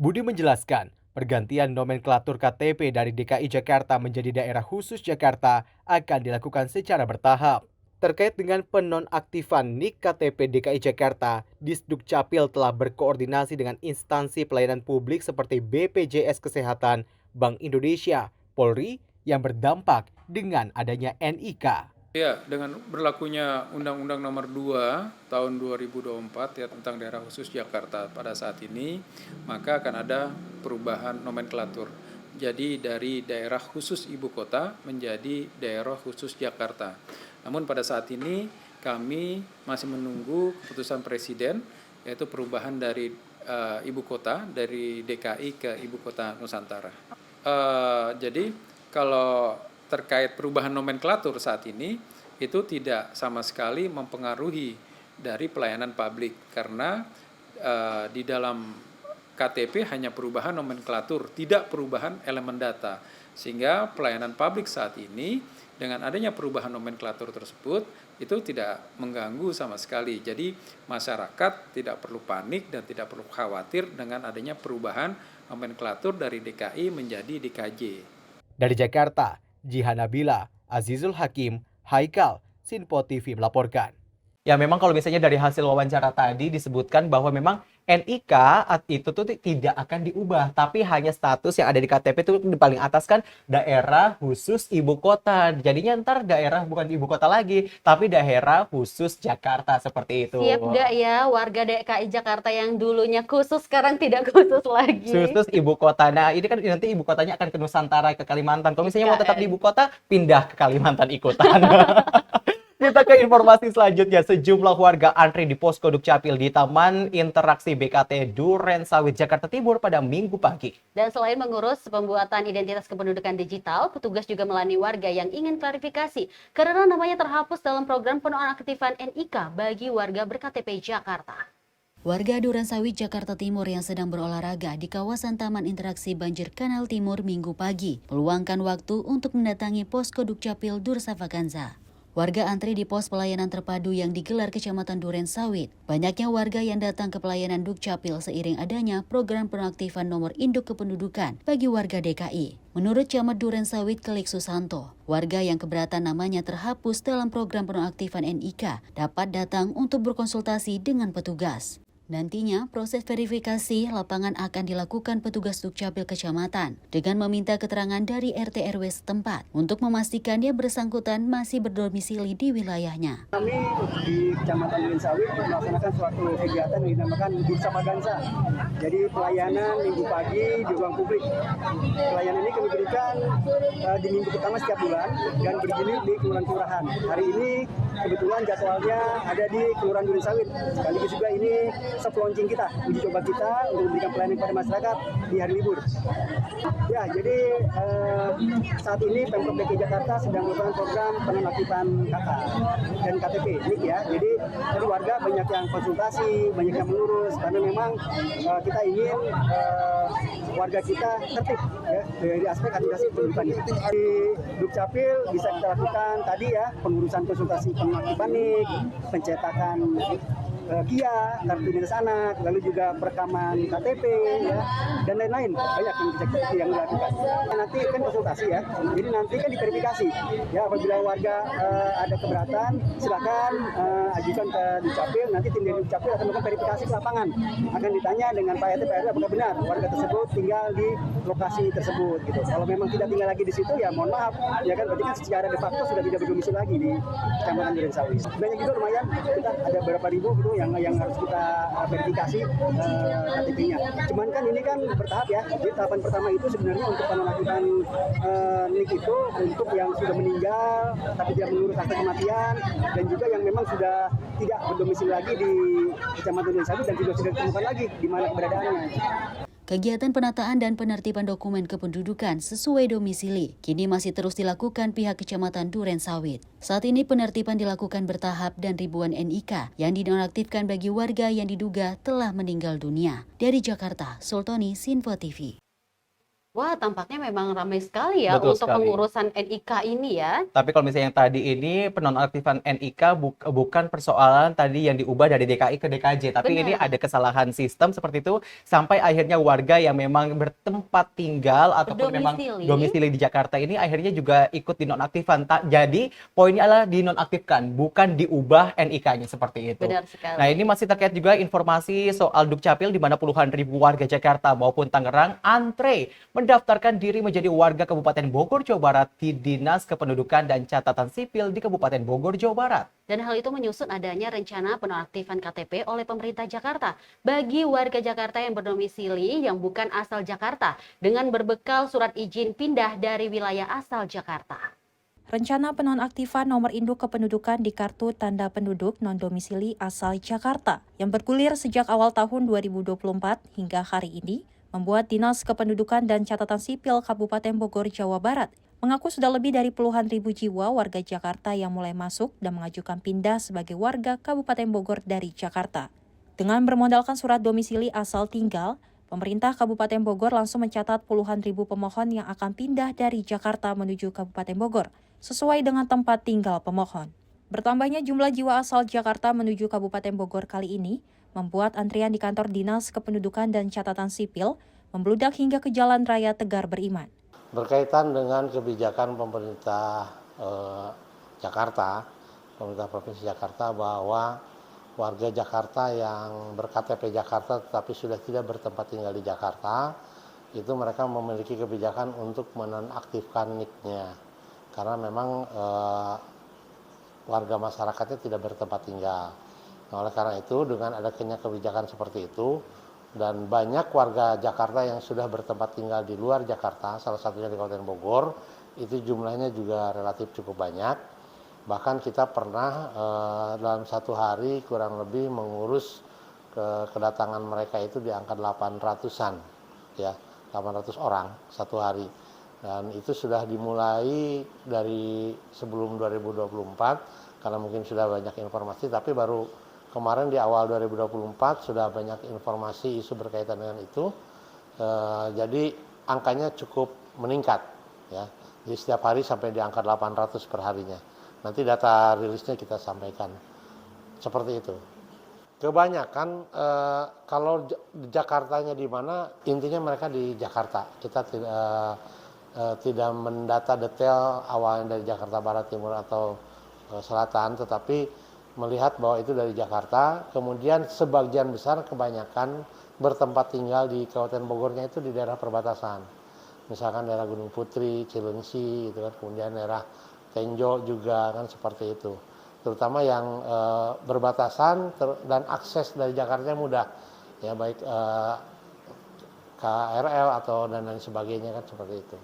B: Budi menjelaskan, pergantian nomenklatur KTP dari DKI Jakarta menjadi daerah khusus Jakarta akan dilakukan secara bertahap. Terkait dengan penonaktifan NIK KTP DKI Jakarta, Disdukcapil telah berkoordinasi dengan instansi pelayanan publik seperti BPJS Kesehatan, Bank Indonesia, Polri yang berdampak dengan adanya NIK.
O: Ya, dengan berlakunya Undang-Undang Nomor 2 Tahun 2024 ya tentang daerah khusus Jakarta pada saat ini, maka akan ada perubahan nomenklatur. Jadi dari daerah khusus ibu kota menjadi daerah khusus Jakarta. Namun pada saat ini kami masih menunggu keputusan Presiden, yaitu perubahan dari ibu kota dari DKI ke ibu kota Nusantara. Jadi kalau terkait perubahan nomenklatur saat ini itu tidak sama sekali mempengaruhi dari pelayanan publik karena di dalam KTP hanya perubahan nomenklatur, tidak perubahan elemen data. Sehingga pelayanan publik saat ini dengan adanya perubahan nomenklatur tersebut itu tidak mengganggu sama sekali. Jadi masyarakat tidak perlu panik dan tidak perlu khawatir dengan adanya perubahan nomenklatur dari DKI menjadi DKJ.
B: Dari Jakarta, Jihanabila, Azizul Hakim, Haikal, Simpo TV melaporkan. Ya memang kalau misalnya dari hasil wawancara tadi disebutkan bahwa memang NIK itu tuh tidak akan diubah, tapi hanya status yang ada di KTP itu di paling atas kan daerah khusus ibu kota. Jadinya ntar daerah bukan ibu kota lagi, tapi daerah khusus Jakarta seperti itu.
A: Siap nggak ya warga DKI Jakarta yang dulunya khusus sekarang tidak khusus lagi?
B: Khusus ibu kota. Nah ini kan nanti ibu kotanya akan ke Nusantara, ke Kalimantan. Kalau misalnya mau tetap di ibu kota, pindah ke Kalimantan ikutan. Kita ke informasi selanjutnya. Sejumlah warga antri di posko Dukcapil di Taman Interaksi BKT Duren Sawit, Jakarta Timur pada Minggu pagi.
A: Dan selain mengurus pembuatan identitas kependudukan digital, petugas juga melayani warga yang ingin klarifikasi karena namanya terhapus dalam program penonaktifan NIK bagi warga ber-KTP Jakarta.
H: Warga Duren Sawit, Jakarta Timur yang sedang berolahraga di kawasan Taman Interaksi Banjir Kanal Timur Minggu pagi meluangkan waktu untuk mendatangi posko Dukcapil Dursafakanza. Warga antri di pos pelayanan terpadu yang digelar Kecamatan Durensawit. Banyaknya warga yang datang ke pelayanan Dukcapil seiring adanya program penonaktifan nomor induk kependudukan bagi warga DKI. Menurut Camat Durensawit Kelik Susanto, warga yang keberatan namanya terhapus dalam program penonaktifan NIK dapat datang untuk berkonsultasi dengan petugas. Nantinya, proses verifikasi lapangan akan dilakukan petugas Dukcapil Kecamatan dengan meminta keterangan dari RT RW setempat untuk memastikan yang bersangkutan masih berdomisili di wilayahnya.
P: Kami di Kecamatan Durensawit melaksanakan suatu kegiatan yang dinamakan Bursa Pagansa. Jadi pelayanan minggu pagi di ruang publik. Pelayanan ini kami berikan di minggu pertama setiap bulan dan bergilir di kelurahan-kelurahan. Hari ini kebetulan jadwalnya ada di Kelurahan Durensawit. Sekaligus juga ini soft launching kita, uji coba kita untuk memberikan pelayanan kepada masyarakat di hari libur. Ya, jadi saat ini Pemprov DKI Jakarta sedang melakukan program penonaktifan KK dan KTP, NIK ya. Jadi warga banyak yang konsultasi, banyak yang mengurus karena memang kita ingin warga kita tertib ya dari aspek administrasi kependudukan ini. Di Dukcapil bisa kita lakukan tadi ya pengurusan konsultasi penonaktifan NIK, pencetakan KIA, kartu identitas anak, lalu juga perekaman KTP, ya, dan lain-lain banyak yang dilakukan. Nanti kan konsultasi ya, jadi nanti kan diverifikasi. Ya, apabila warga ada keberatan, silakan ajukan ke Dukcapil. Nanti tim dari Dukcapil akan melakukan verifikasi ke lapangan. Akan ditanya dengan Pak RT, Pak RW apakah benar warga tersebut tinggal di lokasi tersebut. Gitu. Kalau memang tidak tinggal lagi di situ, ya mohon maaf, ya kan berarti kan secara de facto sudah tidak berdomisili lagi di Kecamatan Durensawit. Banyak juga lumayan, kita ada beberapa ribu gitu yang harus kita verifikasi KTP-nya. Cuman kan ini kan bertahap ya. Jadi tahapan pertama itu sebenarnya untuk penonaktifan NIK itu untuk yang sudah meninggal tapi tidak mengurus akta kematian dan juga yang memang sudah tidak berdomisili lagi di Kecamatan Durensawit dan juga sudah ditemukan lagi di mana keberadaannya.
H: Kegiatan penataan dan penertiban dokumen kependudukan sesuai domisili kini masih terus dilakukan pihak Kecamatan Durensawit. Saat ini penertiban dilakukan bertahap dan ribuan NIK yang dinonaktifkan bagi warga yang diduga telah meninggal dunia. Dari Jakarta, Sultoni, Sinfo TV.
A: Wah, tampaknya memang ramai sekali ya
B: Betul
A: untuk
B: sekali.
A: pengurusan NIK ini ya.
B: Tapi kalau misalnya yang tadi ini penonaktifan NIK bukan persoalan tadi yang diubah dari DKI ke DKJ, tapi
A: Benar.
B: ini ada kesalahan sistem seperti itu sampai akhirnya warga yang memang bertempat tinggal ataupun memang domisili di Jakarta ini akhirnya juga ikut dinonaktifan. Jadi poinnya adalah dinonaktifkan, bukan diubah NIK-nya seperti itu.
A: Benar sekali.
B: Nah, ini masih terkait juga informasi soal Dukcapil di mana puluhan ribu warga Jakarta maupun Tangerang antre mendaftarkan diri menjadi warga Kabupaten Bogor, Jawa Barat di Dinas Kependudukan dan Catatan Sipil di Kabupaten Bogor, Jawa Barat.
A: Dan hal itu menyusun adanya rencana penonaktifan KTP oleh pemerintah Jakarta bagi warga Jakarta yang berdomisili yang bukan asal Jakarta dengan berbekal surat izin pindah dari wilayah asal Jakarta.
C: Rencana penonaktifan nomor induk kependudukan di kartu tanda penduduk non-domisili asal Jakarta yang bergulir sejak awal tahun 2024 hingga hari ini membuat Dinas Kependudukan dan Catatan Sipil Kabupaten Bogor, Jawa Barat mengaku sudah lebih dari puluhan ribu jiwa warga Jakarta yang mulai masuk dan mengajukan pindah sebagai warga Kabupaten Bogor dari Jakarta. Dengan bermodalkan surat domisili asal tinggal, pemerintah Kabupaten Bogor langsung mencatat puluhan ribu pemohon yang akan pindah dari Jakarta menuju Kabupaten Bogor, sesuai dengan tempat tinggal pemohon. Bertambahnya jumlah jiwa asal Jakarta menuju Kabupaten Bogor kali ini membuat antrian di kantor Dinas Kependudukan dan Catatan Sipil membludak hingga ke Jalan Raya Tegar Beriman.
Q: Berkaitan dengan kebijakan pemerintah Jakarta, pemerintah Provinsi Jakarta bahwa warga Jakarta yang berKTP Jakarta tetapi sudah tidak bertempat tinggal di Jakarta, itu mereka memiliki kebijakan untuk menonaktifkan NIK-nya. Karena memang warga masyarakatnya tidak bertempat tinggal. Nah, oleh karena itu dengan adanya kebijakan seperti itu dan banyak warga Jakarta yang sudah bertempat tinggal di luar Jakarta, salah satunya di Kabupaten Bogor, itu jumlahnya juga relatif cukup banyak. Bahkan kita pernah dalam satu hari kurang lebih mengurus kedatangan mereka itu di angka 800-an, ya, 800 orang satu hari. Dan itu sudah dimulai dari sebelum 2024 karena mungkin sudah banyak informasi, tapi baru kemarin di awal 2024 sudah banyak informasi isu berkaitan dengan itu. Jadi angkanya cukup meningkat, ya. Jadi setiap hari sampai di angka 800 per harinya. Nanti data rilisnya kita sampaikan. Seperti itu. Kebanyakan kalau di Jakartanya di mana, intinya mereka di Jakarta. Kita tidak mendata detail awalnya dari Jakarta Barat, Timur atau Selatan, tetapi melihat bahwa itu dari Jakarta. Kemudian sebagian besar kebanyakan bertempat tinggal di Kabupaten Bogornya itu di daerah perbatasan. Misalkan daerah Gunung Putri, Cilengsi, gitu kan. Kemudian daerah Tenjo juga kan seperti itu. Terutama yang berbatasan dan akses dari Jakarta mudah, ya baik KRL atau dan lain sebagainya kan seperti itu.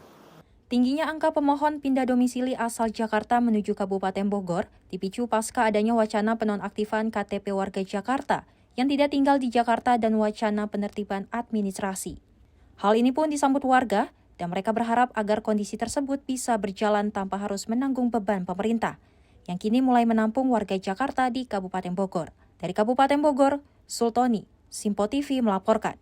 C: Tingginya angka pemohon pindah domisili asal Jakarta menuju Kabupaten Bogor dipicu pasca adanya wacana penonaktifan KTP warga Jakarta yang tidak tinggal di Jakarta dan wacana penertiban administrasi. Hal ini pun disambut warga dan mereka berharap agar kondisi tersebut bisa berjalan tanpa harus menanggung beban pemerintah yang kini mulai menampung warga Jakarta di Kabupaten Bogor. Dari Kabupaten Bogor, Sultoni, Simpo TV melaporkan.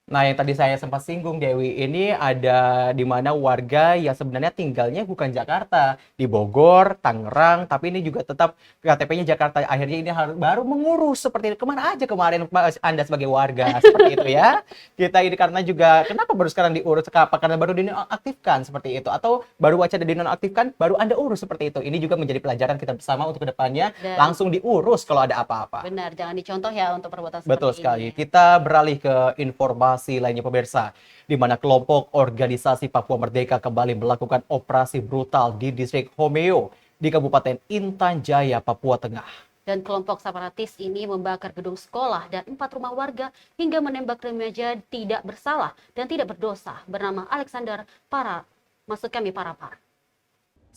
B: Nah, yang tadi saya sempat singgung, Dewi, ini ada di mana warga yang sebenarnya tinggalnya bukan Jakarta, di Bogor, Tangerang, tapi ini juga tetap KTP-nya Jakarta. Akhirnya ini harus baru mengurus seperti itu. Kemana aja kemarin Anda sebagai warga seperti itu ya? Kita ini karena juga kenapa baru sekarang diurus? Apa karena baru dinonaktifkan seperti itu? Atau baru wacana dinonaktifkan, baru Anda urus seperti itu? Ini juga menjadi pelajaran kita bersama untuk kedepannya, langsung diurus kalau ada apa-apa.
A: Benar, jangan dicontoh ya untuk perbuatan seperti
B: Betul sekali. Kita beralih ke informasi lainnya pemirsa, di mana kelompok organisasi Papua Merdeka kembali melakukan operasi brutal di distrik Homeo di Kabupaten Intan Jaya, Papua Tengah.
A: Dan kelompok separatis ini membakar gedung sekolah dan 4 rumah warga hingga menembak remaja tidak bersalah dan tidak berdosa bernama Alexander Parapar.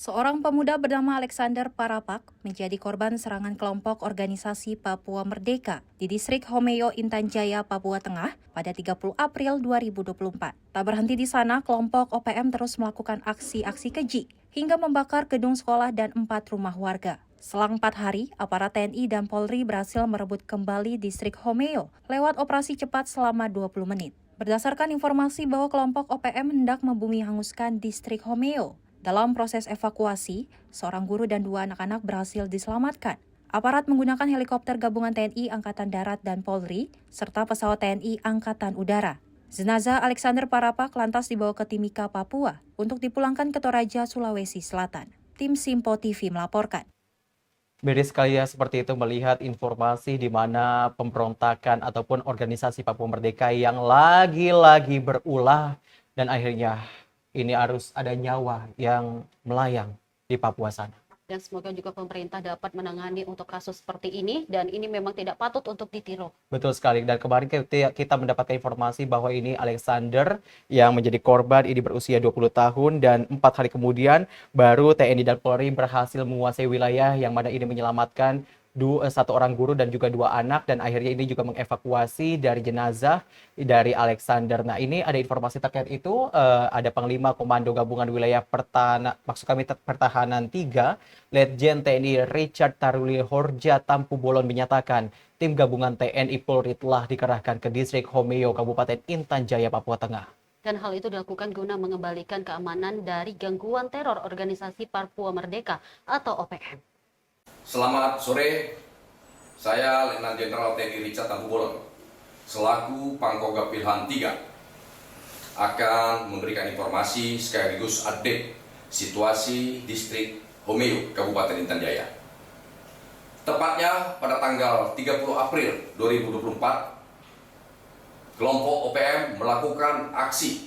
C: Seorang pemuda bernama Alexander Parapak menjadi korban serangan kelompok organisasi Papua Merdeka di distrik Homeo, Intan Jaya, Papua Tengah pada 30 April 2024. Tak berhenti di sana, kelompok OPM terus melakukan aksi-aksi keji hingga membakar gedung sekolah dan 4 rumah warga. Selang 4 hari, aparat TNI dan Polri berhasil merebut kembali distrik Homeo lewat operasi cepat selama 20 menit. Berdasarkan informasi bahwa kelompok OPM hendak membumi hanguskan distrik Homeo. Dalam proses evakuasi, seorang guru dan 2 anak-anak berhasil diselamatkan. Aparat menggunakan helikopter gabungan TNI Angkatan Darat dan Polri, serta pesawat TNI Angkatan Udara. Jenazah Alexander Parapak lantas dibawa ke Timika, Papua, untuk dipulangkan ke Toraja, Sulawesi Selatan. Tim Simpo TV melaporkan.
B: Miris sekali ya seperti itu melihat informasi di mana pemberontakan ataupun organisasi Papua Merdeka yang lagi-lagi berulah dan akhirnya ini harus ada nyawa yang melayang di Papua sana.
A: Dan semoga juga pemerintah dapat menangani untuk kasus seperti ini dan ini memang tidak patut untuk ditiru.
B: Betul sekali. Dan kemarin kita mendapatkan informasi bahwa ini Alexander yang menjadi korban ini berusia 20 tahun dan 4 hari kemudian baru TNI dan Polri berhasil menguasai wilayah yang mana ini menyelamatkan 1 orang guru dan juga 2 anak dan akhirnya ini juga mengevakuasi dari jenazah dari Alexander. Nah, ini ada informasi terkait itu ada Panglima Komando Gabungan Wilayah Pertahanan 3 Letjen TNI Richard Taruli Horja Tampu Bolon menyatakan tim gabungan TNI Polri telah dikerahkan ke distrik Homeo Kabupaten Intan Jaya, Papua Tengah.
A: Dan hal itu dilakukan guna mengembalikan keamanan dari gangguan teror organisasi Papua Merdeka atau OPM.
R: Selamat sore, saya Letnan Jenderal TNI Richard Tampu Bolon, selaku Pangkoga Pilhan 3, akan memberikan informasi sekaligus update situasi distrik Homeo, Kabupaten Intan Jaya. Tepatnya pada tanggal 30 April 2024, kelompok OPM melakukan aksi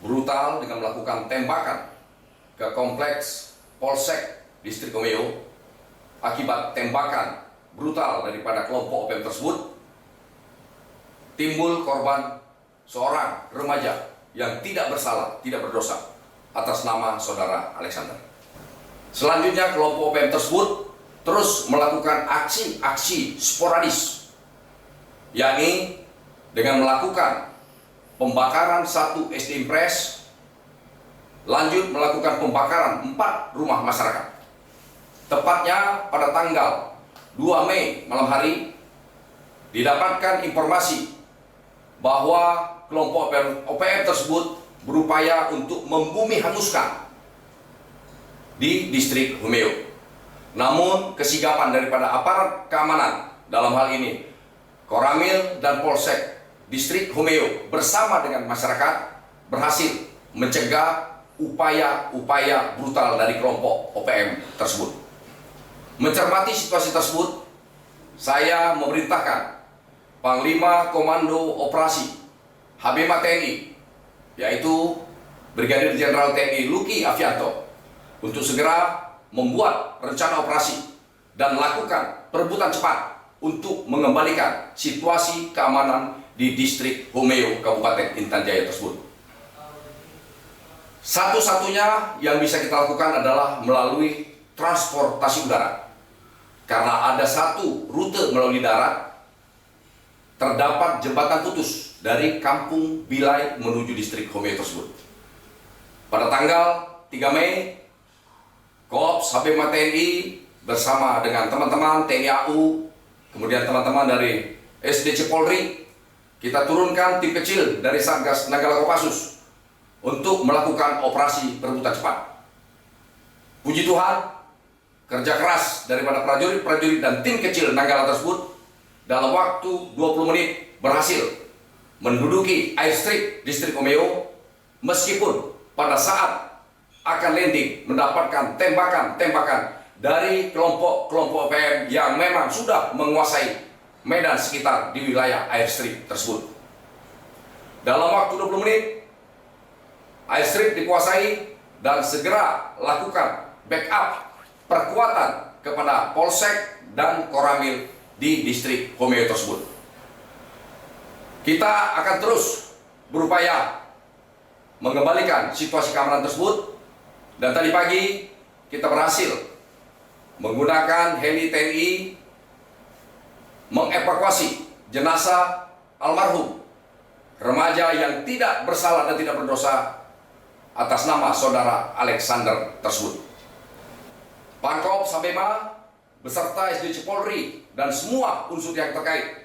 R: brutal dengan melakukan tembakan ke kompleks Polsek distrik Homeo. Akibat tembakan brutal daripada kelompok OPM tersebut, timbul korban seorang remaja yang tidak bersalah, tidak berdosa atas nama saudara Alexander. Selanjutnya kelompok OPM tersebut terus melakukan aksi-aksi sporadis, yakni dengan melakukan pembakaran 1 SD Impres, lanjut melakukan pembakaran 4 rumah masyarakat. Tepatnya pada tanggal 2 Mei malam hari didapatkan informasi bahwa kelompok OPM tersebut berupaya untuk membumi hanguskan di distrik Homeo. Namun kesigapan daripada aparat keamanan dalam hal ini Koramil dan Polsek Distrik Homeo bersama dengan masyarakat berhasil mencegah upaya-upaya brutal dari kelompok OPM tersebut. Mencermati situasi tersebut, saya memerintahkan Panglima Komando Operasi HBMA TNI, yaitu Brigadir Jenderal TNI Luki Afianto, untuk segera membuat rencana operasi dan lakukan perebutan cepat untuk mengembalikan situasi keamanan di Distrik Homeo Kabupaten Intan Jaya tersebut. Satu-satunya yang bisa kita lakukan adalah melalui transportasi udara. Karena ada satu rute melalui darat, terdapat jembatan putus dari Kampung Bilai menuju Distrik Homeo tersebut. Pada tanggal 3 Mei, Kops HBMA TNI bersama dengan teman-teman TNI AU, kemudian teman-teman dari SDC Polri, kita turunkan tim kecil dari Satgas Nanggala Kopassus untuk melakukan operasi perebutan cepat. Puji Tuhan, kerja keras daripada prajurit-prajurit dan tim kecil Nanggala tersebut dalam waktu 20 menit berhasil menduduki airstrip Distrik Homeo, meskipun pada saat akan landing mendapatkan tembakan-tembakan dari kelompok-kelompok OPM yang memang sudah menguasai medan sekitar di wilayah airstrip tersebut. Dalam waktu 20 menit, airstrip dikuasai dan segera lakukan backup perkuatan kepada Polsek dan Koramil di Distrik Homeo tersebut. Kita akan terus berupaya mengembalikan situasi keamanan tersebut, dan tadi pagi kita berhasil menggunakan heli TNI mengevakuasi jenazah almarhum remaja yang tidak bersalah dan tidak berdosa atas nama saudara Alexander tersebut. Pangkop HBMA beserta SDC Polri dan semua unsur yang terkait,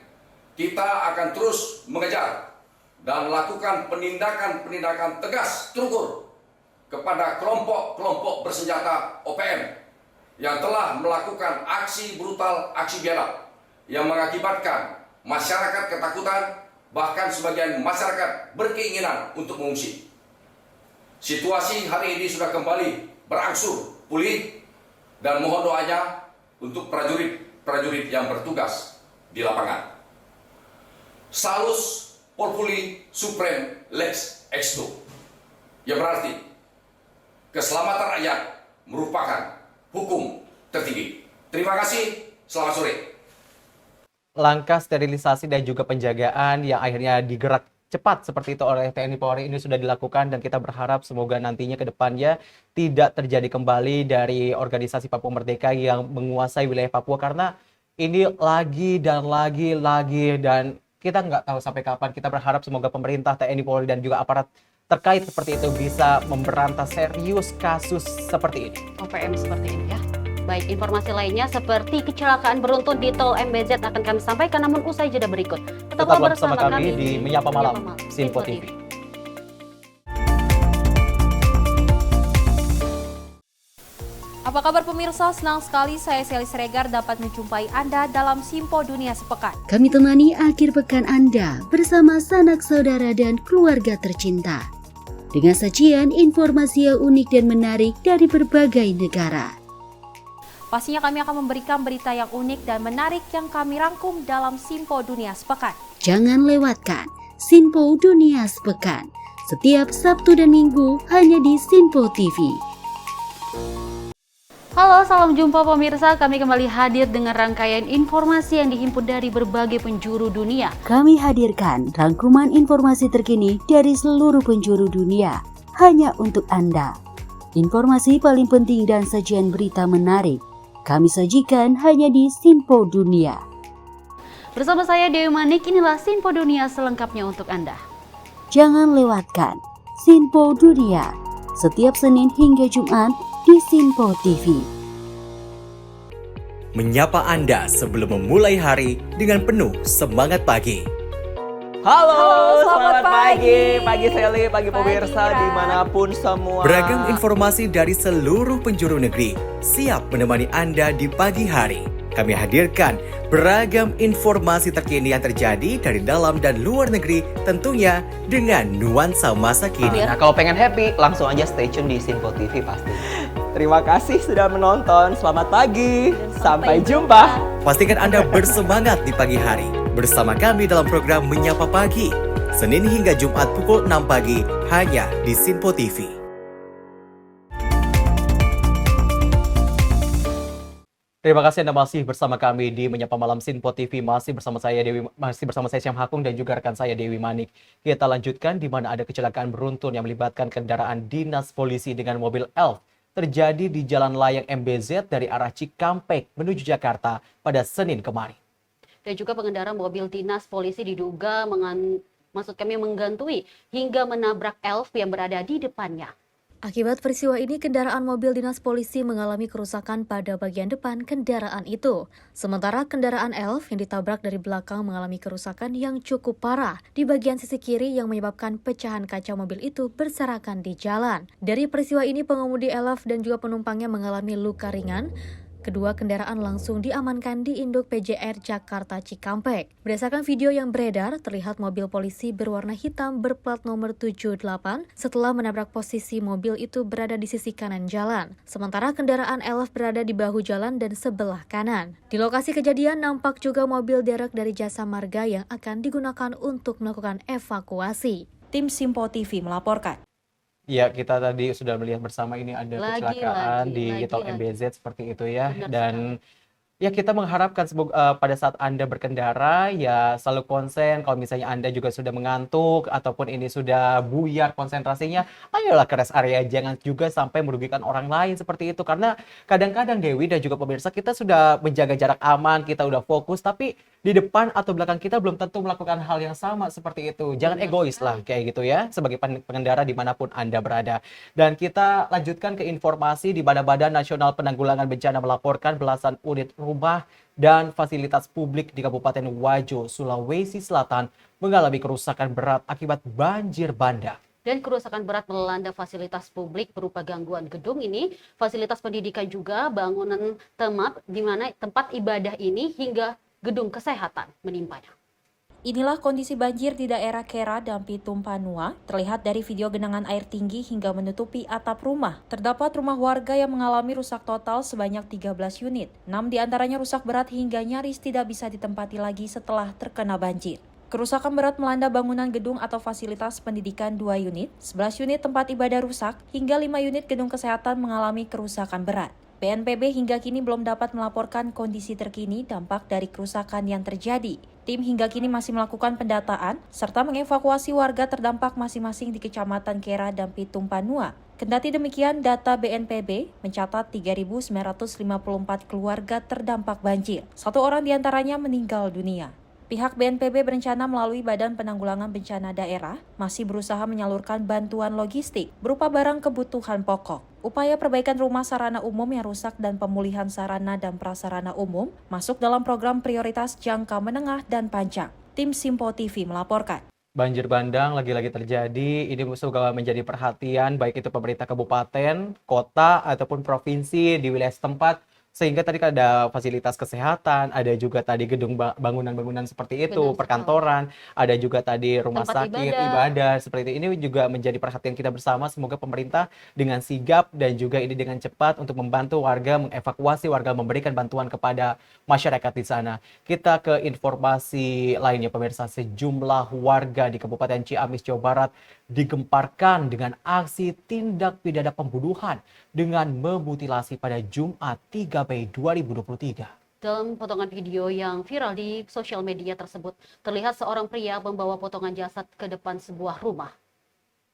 R: kita akan terus mengejar dan lakukan penindakan-penindakan tegas terukur kepada kelompok-kelompok bersenjata OPM yang telah melakukan aksi brutal, aksi biadab yang mengakibatkan masyarakat ketakutan, bahkan sebagian masyarakat berkeinginan untuk mengungsi. Situasi hari ini sudah kembali berangsur pulih, dan mohon doanya untuk prajurit-prajurit yang bertugas di lapangan. Salus Polpuli Supreme Lex Exto, yang berarti keselamatan rakyat merupakan hukum tertinggi. Terima kasih, selamat sore.
B: Langkah sterilisasi dan juga penjagaan yang akhirnya digerak cepat seperti itu oleh TNI Polri ini sudah dilakukan, dan kita berharap semoga nantinya ke depannya tidak terjadi kembali dari organisasi Papua Merdeka yang menguasai wilayah Papua, karena ini lagi dan kita nggak tahu sampai kapan. Kita berharap semoga pemerintah, TNI Polri dan juga aparat terkait seperti itu bisa memberantas serius kasus seperti ini.
A: OPM seperti ini ya. Baik, informasi lainnya seperti kecelakaan beruntun di tol MBZ akan kami sampaikan, namun usai jeda berikut. Tetaplah bersama kami di
B: Menyapa Malam Simpo TV.
C: Apa kabar pemirsa? Senang sekali saya Sally Siregar dapat menjumpai Anda dalam Simpo Dunia Sepekan.
H: Kami temani akhir pekan Anda bersama sanak saudara dan keluarga tercinta, dengan sajian informasi yang unik dan menarik dari berbagai negara.
C: Pastinya kami akan memberikan berita yang unik dan menarik yang kami rangkum dalam Simpo Dunia Sepekan.
H: Jangan lewatkan Simpo Dunia Sepekan setiap Sabtu dan Minggu hanya di Simpo TV.
A: Halo, salam jumpa pemirsa. Kami kembali hadir dengan rangkaian informasi yang dihimpun dari berbagai penjuru dunia.
H: Kami hadirkan rangkuman informasi terkini dari seluruh penjuru dunia hanya untuk Anda. Informasi paling penting dan sajian berita menarik kami sajikan hanya di Simpo Dunia.
A: Bersama saya Dewi Manik, inilah Simpo Dunia selengkapnya untuk Anda.
H: Jangan lewatkan Simpo Dunia setiap Senin hingga Jumat di Simpo TV.
I: Menyapa Anda sebelum memulai hari dengan penuh semangat pagi.
B: Halo, selamat pagi. Pagi Sally, pagi pemirsa dimanapun semua.
I: Beragam informasi dari seluruh penjuru negeri siap menemani Anda di pagi hari. Kami hadirkan beragam informasi terkini yang terjadi dari dalam dan luar negeri, tentunya dengan nuansa masa kini.
B: Nah, kalau pengen happy, langsung aja stay tune di Simpo TV pasti. Terima kasih sudah menonton. Selamat pagi. Sampai jumpa.
I: Pastikan Anda bersemangat di pagi hari bersama kami dalam program Menyapa Pagi, Senin hingga Jumat pukul 6 pagi hanya di Simpo TV.
B: Terima kasih Anda masih bersama kami di Menyapa Malam Simpo TV. Masih bersama saya Syam Hakung dan juga rekan saya Dewi Manik. Kita lanjutkan di mana ada kecelakaan beruntun yang melibatkan kendaraan dinas polisi dengan mobil Elf terjadi di Jalan Layang MBZ dari arah Cikampek menuju Jakarta pada Senin kemarin.
A: Dan juga pengendara mobil dinas polisi diduga menggantui hingga menabrak Elf yang berada di depannya.
C: Akibat peristiwa ini, kendaraan mobil dinas polisi mengalami kerusakan pada bagian depan kendaraan itu. Sementara kendaraan Elf yang ditabrak dari belakang mengalami kerusakan yang cukup parah di bagian sisi kiri yang menyebabkan pecahan kaca mobil itu berserakan di jalan. Dari peristiwa ini, pengemudi Elf dan juga penumpangnya mengalami luka ringan. Kedua kendaraan langsung diamankan di Induk PJR Jakarta Cikampek. Berdasarkan video yang beredar, terlihat mobil polisi berwarna hitam berplat nomor 78 setelah menabrak posisi mobil itu berada di sisi kanan jalan. Sementara kendaraan Elf berada di bahu jalan dan sebelah kanan. Di lokasi kejadian nampak juga mobil derek dari Jasa Marga yang akan digunakan untuk melakukan evakuasi. Tim Simpo TV melaporkan.
B: Ya, kita tadi sudah melihat bersama ini ada kecelakaan di Tol MBZ seperti itu ya. Dan ya kita mengharapkan pada saat Anda berkendara ya selalu konsen. Kalau misalnya Anda juga sudah mengantuk ataupun ini sudah buyar konsentrasinya, ayolah ke rest area, jangan juga sampai merugikan orang lain seperti itu. Karena kadang-kadang Dewi dan juga pemirsa, kita sudah menjaga jarak aman, kita udah fokus, tapi di depan atau belakang kita belum tentu melakukan hal yang sama seperti itu. Jangan egois lah kayak gitu ya, sebagai pengendara dimanapun Anda berada. Dan kita lanjutkan ke informasi di mana Badan Nasional Penanggulangan Bencana melaporkan belasan unit rumah dan fasilitas publik di Kabupaten Wajo, Sulawesi Selatan mengalami kerusakan berat akibat banjir bandang.
A: Dan kerusakan berat melanda fasilitas publik berupa gangguan gedung ini, fasilitas pendidikan juga, bangunan di mana tempat ibadah ini hingga gedung kesehatan menimpanya.
C: Inilah kondisi banjir di daerah Kera dan Pitumpanua. Terlihat dari video genangan air tinggi hingga menutupi atap rumah. Terdapat rumah warga yang mengalami rusak total sebanyak 13 unit. 6 diantaranya rusak berat hingga nyaris tidak bisa ditempati lagi setelah terkena banjir. Kerusakan berat melanda bangunan gedung atau fasilitas pendidikan 2 unit, 11 unit tempat ibadah rusak, hingga 5 unit gedung kesehatan mengalami kerusakan berat. BNPB hingga kini belum dapat melaporkan kondisi terkini dampak dari kerusakan yang terjadi. Tim hingga kini masih melakukan pendataan serta mengevakuasi warga terdampak masing-masing di Kecamatan Kera dan Pitumpanua. Kendati demikian, data BNPB mencatat 3.954 keluarga terdampak banjir. 1 orang diantaranya meninggal dunia. Pihak BNPB berencana melalui Badan Penanggulangan Bencana Daerah masih berusaha menyalurkan bantuan logistik berupa barang kebutuhan pokok. Upaya perbaikan rumah sarana umum yang rusak dan pemulihan sarana dan prasarana umum masuk dalam program prioritas jangka menengah dan panjang. Tim Simpo TV melaporkan.
B: Banjir bandang lagi-lagi terjadi, ini juga menjadi perhatian baik itu pemerintah kabupaten, kota, ataupun provinsi di wilayah setempat. Sehingga tadi ada fasilitas kesehatan, ada juga tadi gedung bangunan-bangunan seperti itu, perkantoran, ada juga tadi rumah sakit, ibadah seperti itu. Ini juga menjadi perhatian kita bersama. Semoga pemerintah dengan sigap dan juga ini dengan cepat untuk membantu warga, mengevakuasi warga, memberikan bantuan kepada masyarakat di sana. Kita ke informasi lainnya pemirsa, sejumlah warga di Kabupaten Ciamis, Jawa Barat digemparkan dengan aksi tindak pidana pembunuhan dengan memutilasi pada Jumat 3 Mei 2023.
A: Dalam potongan video yang viral di sosial media tersebut, terlihat seorang pria membawa potongan jasad ke depan sebuah rumah.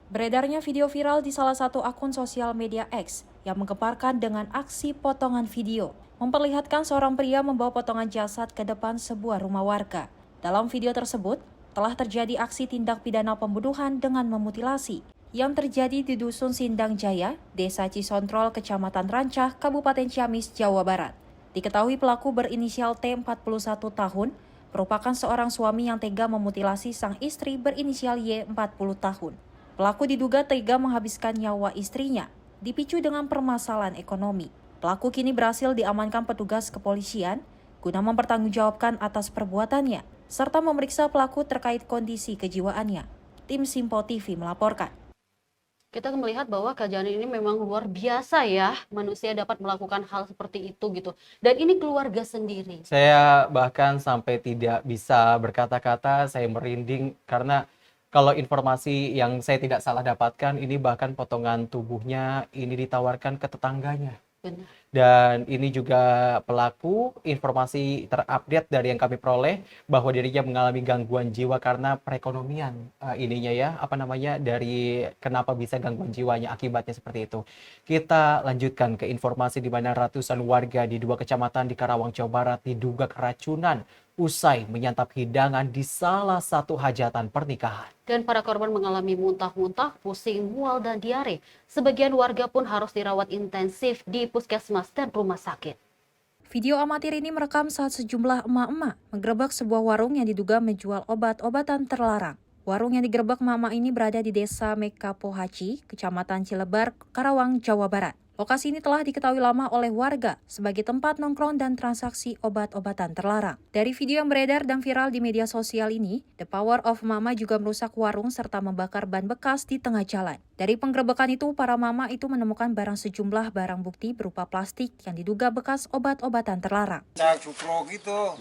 C: Beredarnya video viral di salah satu akun sosial media X yang menggemparkan dengan aksi potongan video, memperlihatkan seorang pria membawa potongan jasad ke depan sebuah rumah warga. Dalam video tersebut, telah terjadi aksi tindak pidana pembunuhan dengan memutilasi yang terjadi di Dusun Sindang Jaya, Desa Cisontrol, Kecamatan Rancah, Kabupaten Ciamis, Jawa Barat. Diketahui pelaku berinisial T 41 tahun, merupakan seorang suami yang tega memutilasi sang istri berinisial Y 40 tahun. Pelaku diduga tega menghabiskan nyawa istrinya, dipicu dengan permasalahan ekonomi. Pelaku kini berhasil diamankan petugas kepolisian guna mempertanggungjawabkan atas perbuatannya, serta memeriksa pelaku terkait kondisi kejiwaannya. Tim Simpo TV melaporkan.
A: Kita melihat bahwa kejadian ini memang luar biasa ya, manusia dapat melakukan hal seperti itu gitu. Dan ini keluarga sendiri.
B: Saya bahkan sampai tidak bisa berkata-kata, saya merinding karena kalau informasi yang saya tidak salah dapatkan, ini bahkan potongan tubuhnya ini ditawarkan ke tetangganya.
A: Benar.
B: Dan ini juga pelaku, informasi terupdate dari yang kami peroleh bahwa dirinya mengalami gangguan jiwa karena perekonomian ininya ya, dari kenapa bisa gangguan jiwanya akibatnya seperti itu. Kita lanjutkan ke informasi di mana ratusan warga di 2 kecamatan di Karawang, Jawa Barat diduga keracunan usai menyantap hidangan di salah satu hajatan pernikahan.
A: Dan para korban mengalami muntah-muntah, pusing, mual, dan diare. Sebagian warga pun harus dirawat intensif di puskesmas dan rumah sakit.
C: Video amatir ini merekam saat sejumlah emak-emak menggerebek sebuah warung yang diduga menjual obat-obatan terlarang. Warung yang digerebek emak-emak ini berada di Desa Mekapohaci, Kecamatan Cilebar, Karawang, Jawa Barat. Lokasi ini telah diketahui lama oleh warga sebagai tempat nongkrong dan transaksi obat-obatan terlarang. Dari video yang beredar dan viral di media sosial ini, The Power of Mama juga merusak warung serta membakar ban bekas di tengah jalan. Dari penggerebekan itu, para mama itu menemukan sejumlah barang bukti berupa plastik yang diduga bekas obat-obatan terlarang.
S: Cukro gitu.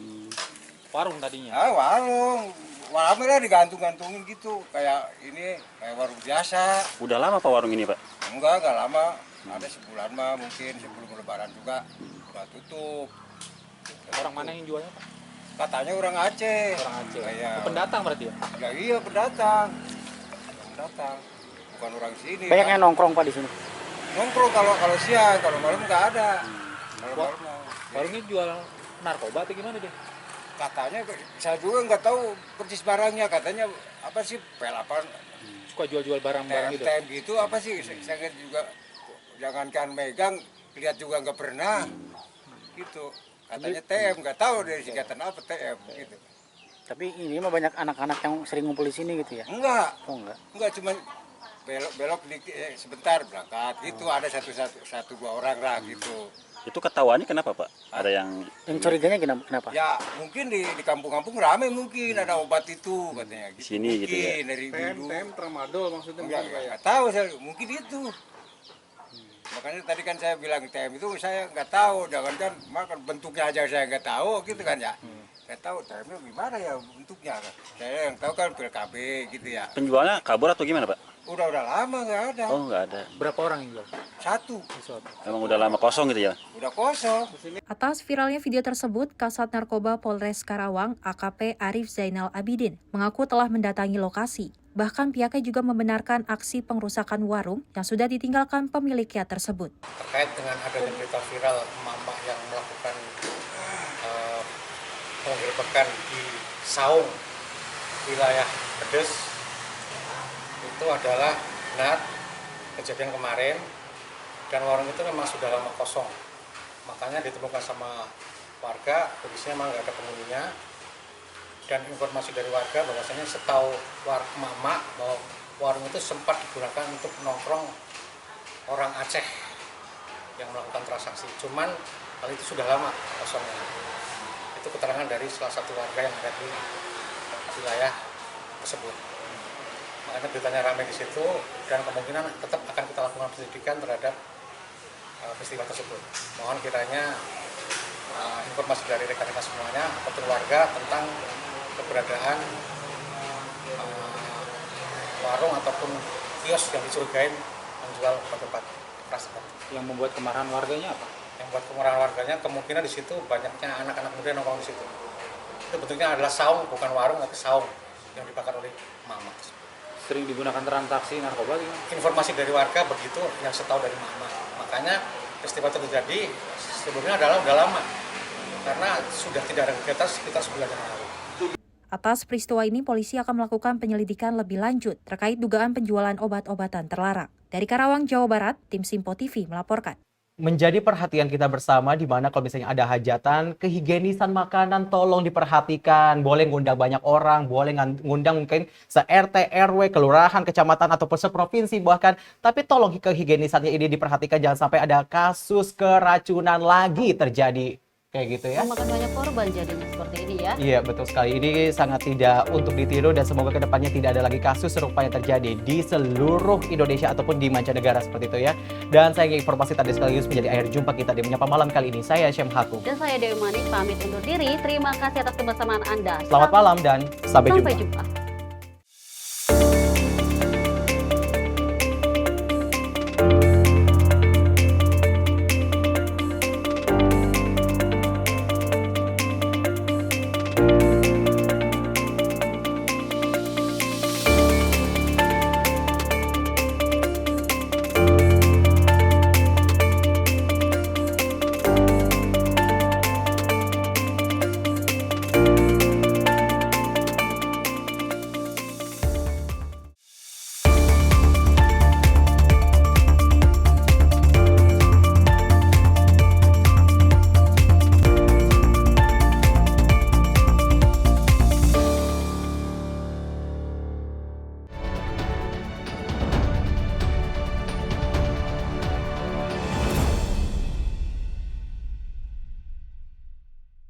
O: Warung tadinya?
S: Warung. Warungnya digantung-gantungin gitu. Kayak warung biasa.
T: Udah lama Pak warung ini Pak?
S: Enggak lama. Ada sebulan mah mungkin sebelum lebaran juga udah tutup.
O: Orang mana yang jualnya Pak?
S: Katanya orang Aceh.
O: Orang Aceh.
S: Kayak
O: Pendatang berarti ya?
S: Ya iya pendatang. Bukan orang sini.
P: Banyak yang nongkrong Pak di sini.
S: Nongkrong kalau siang, kalau malam nggak ada. Kalau malam.
O: Warungnya jual narkoba atau gimana dia?
S: Katanya saya juga nggak tahu persis barangnya. Katanya apa sih pel-apa?
O: Suka jual-jual barang-barang gitu.
S: TM gitu apa sih? Saya juga jangankan megang, lihat juga nggak pernah, gitu. Katanya TM, nggak tahu dari singkatan apa TM, gitu.
P: Tapi ini mah banyak anak-anak yang sering ngumpul di sini gitu ya?
S: Enggak.
P: Oh enggak.
S: Enggak, cuma belok sebentar berangkat, gitu. Ada satu dua orang lah, gitu.
T: Itu ketahuannya kenapa Pak? Ada yang
P: curiganya kenapa?
S: Ya mungkin di kampung-kampung ramai mungkin ada obat itu katanya. Gitu.
T: Di sini
S: mungkin,
T: gitu ya?
S: Dari dulu.
O: TM tramadol maksudnya?
S: Enggak tahu saya, mungkin itu. Makanya tadi kan saya bilang TM itu saya nggak tahu, jangankan makan bentuknya aja saya nggak tahu gitu kan ya. Nggak tahu TM-nya gimana ya bentuknya. Saya yang tahu kan pil KB gitu ya.
T: Penjualnya kabur atau gimana Pak?
S: Udah lama nggak ada.
T: Oh nggak ada.
O: Berapa orang yang jual?
S: Satu.
T: Emang udah lama kosong gitu ya?
S: Udah kosong.
C: Atas viralnya video tersebut, Kasat Narkoba Polres Karawang AKP Arif Zainal Abidin mengaku telah mendatangi lokasi. Bahkan pihaknya juga membenarkan aksi pengrusakan warung yang sudah ditinggalkan pemiliknya tersebut.
D: Terkait dengan adanya berita viral emak-emak yang melakukan penggerebekan di Saung, wilayah Bedes, itu adalah benar kejadian kemarin, dan warung itu memang sudah lama kosong. Makanya ditemukan sama warga, kondisinya memang nggak ada penghuninya. Dan informasi dari warga bahwasanya setahu emak-emak bahwa warung itu sempat digunakan untuk nongkrong orang Aceh yang melakukan transaksi. Cuman hal itu sudah lama kosongnya. Itu keterangan dari salah satu warga yang ada di wilayah tersebut. Makanya beritanya ramai di situ dan kemungkinan tetap akan kita lakukan penyelidikan terhadap peristiwa tersebut. Mohon kiranya informasi dari rekan-rekan semuanya ataupun warga tentang keberadaan warung ataupun kios yang dicurigai menjual obat-obat keras.
O: Yang membuat kemarahan warganya apa?
D: Yang membuat kemarahan warganya kemungkinan di situ banyaknya anak-anak muda nongkrong di situ. Itu bentuknya adalah saung, bukan warung tapi saung yang dibakar oleh mama.
O: Sering digunakan transaksi narkoba gitu?
D: Informasi dari warga begitu yang setahu dari mama. Makanya peristiwa itu terjadi sebelumnya adalah udah lama karena sudah tidak ada kegiatan sekitar sebulan yang lalu.
C: Atas peristiwa ini, polisi akan melakukan penyelidikan lebih lanjut terkait dugaan penjualan obat-obatan terlarang. Dari Karawang, Jawa Barat, Tim Simpo TV melaporkan.
B: Menjadi perhatian kita bersama di mana kalau misalnya ada hajatan, kehigienisan makanan tolong diperhatikan. Boleh ngundang banyak orang, boleh ngundang mungkin se-RT, RW, kelurahan, kecamatan, ataupun seprovinsi bahkan. Tapi tolong kehigienisannya ini diperhatikan, jangan sampai ada kasus keracunan lagi terjadi. Kayak gitu ya.
A: Memakan banyak korban jadinya seperti ini ya.
B: Iya, betul sekali. Ini sangat tidak untuk ditiru dan semoga kedepannya tidak ada lagi kasus serupa yang terjadi di seluruh Indonesia ataupun di mancanegara seperti itu ya. Dan saya ingin informasi tadi sekaligus menjadi akhir jumpa kita di Menyapa Malam kali ini. Saya Syem Haku.
A: Dan saya Dewi Manik pamit undur diri. Terima kasih atas kebersamaan Anda.
B: Selamat malam dan sampai jumpa.
A: Sampai jumpa.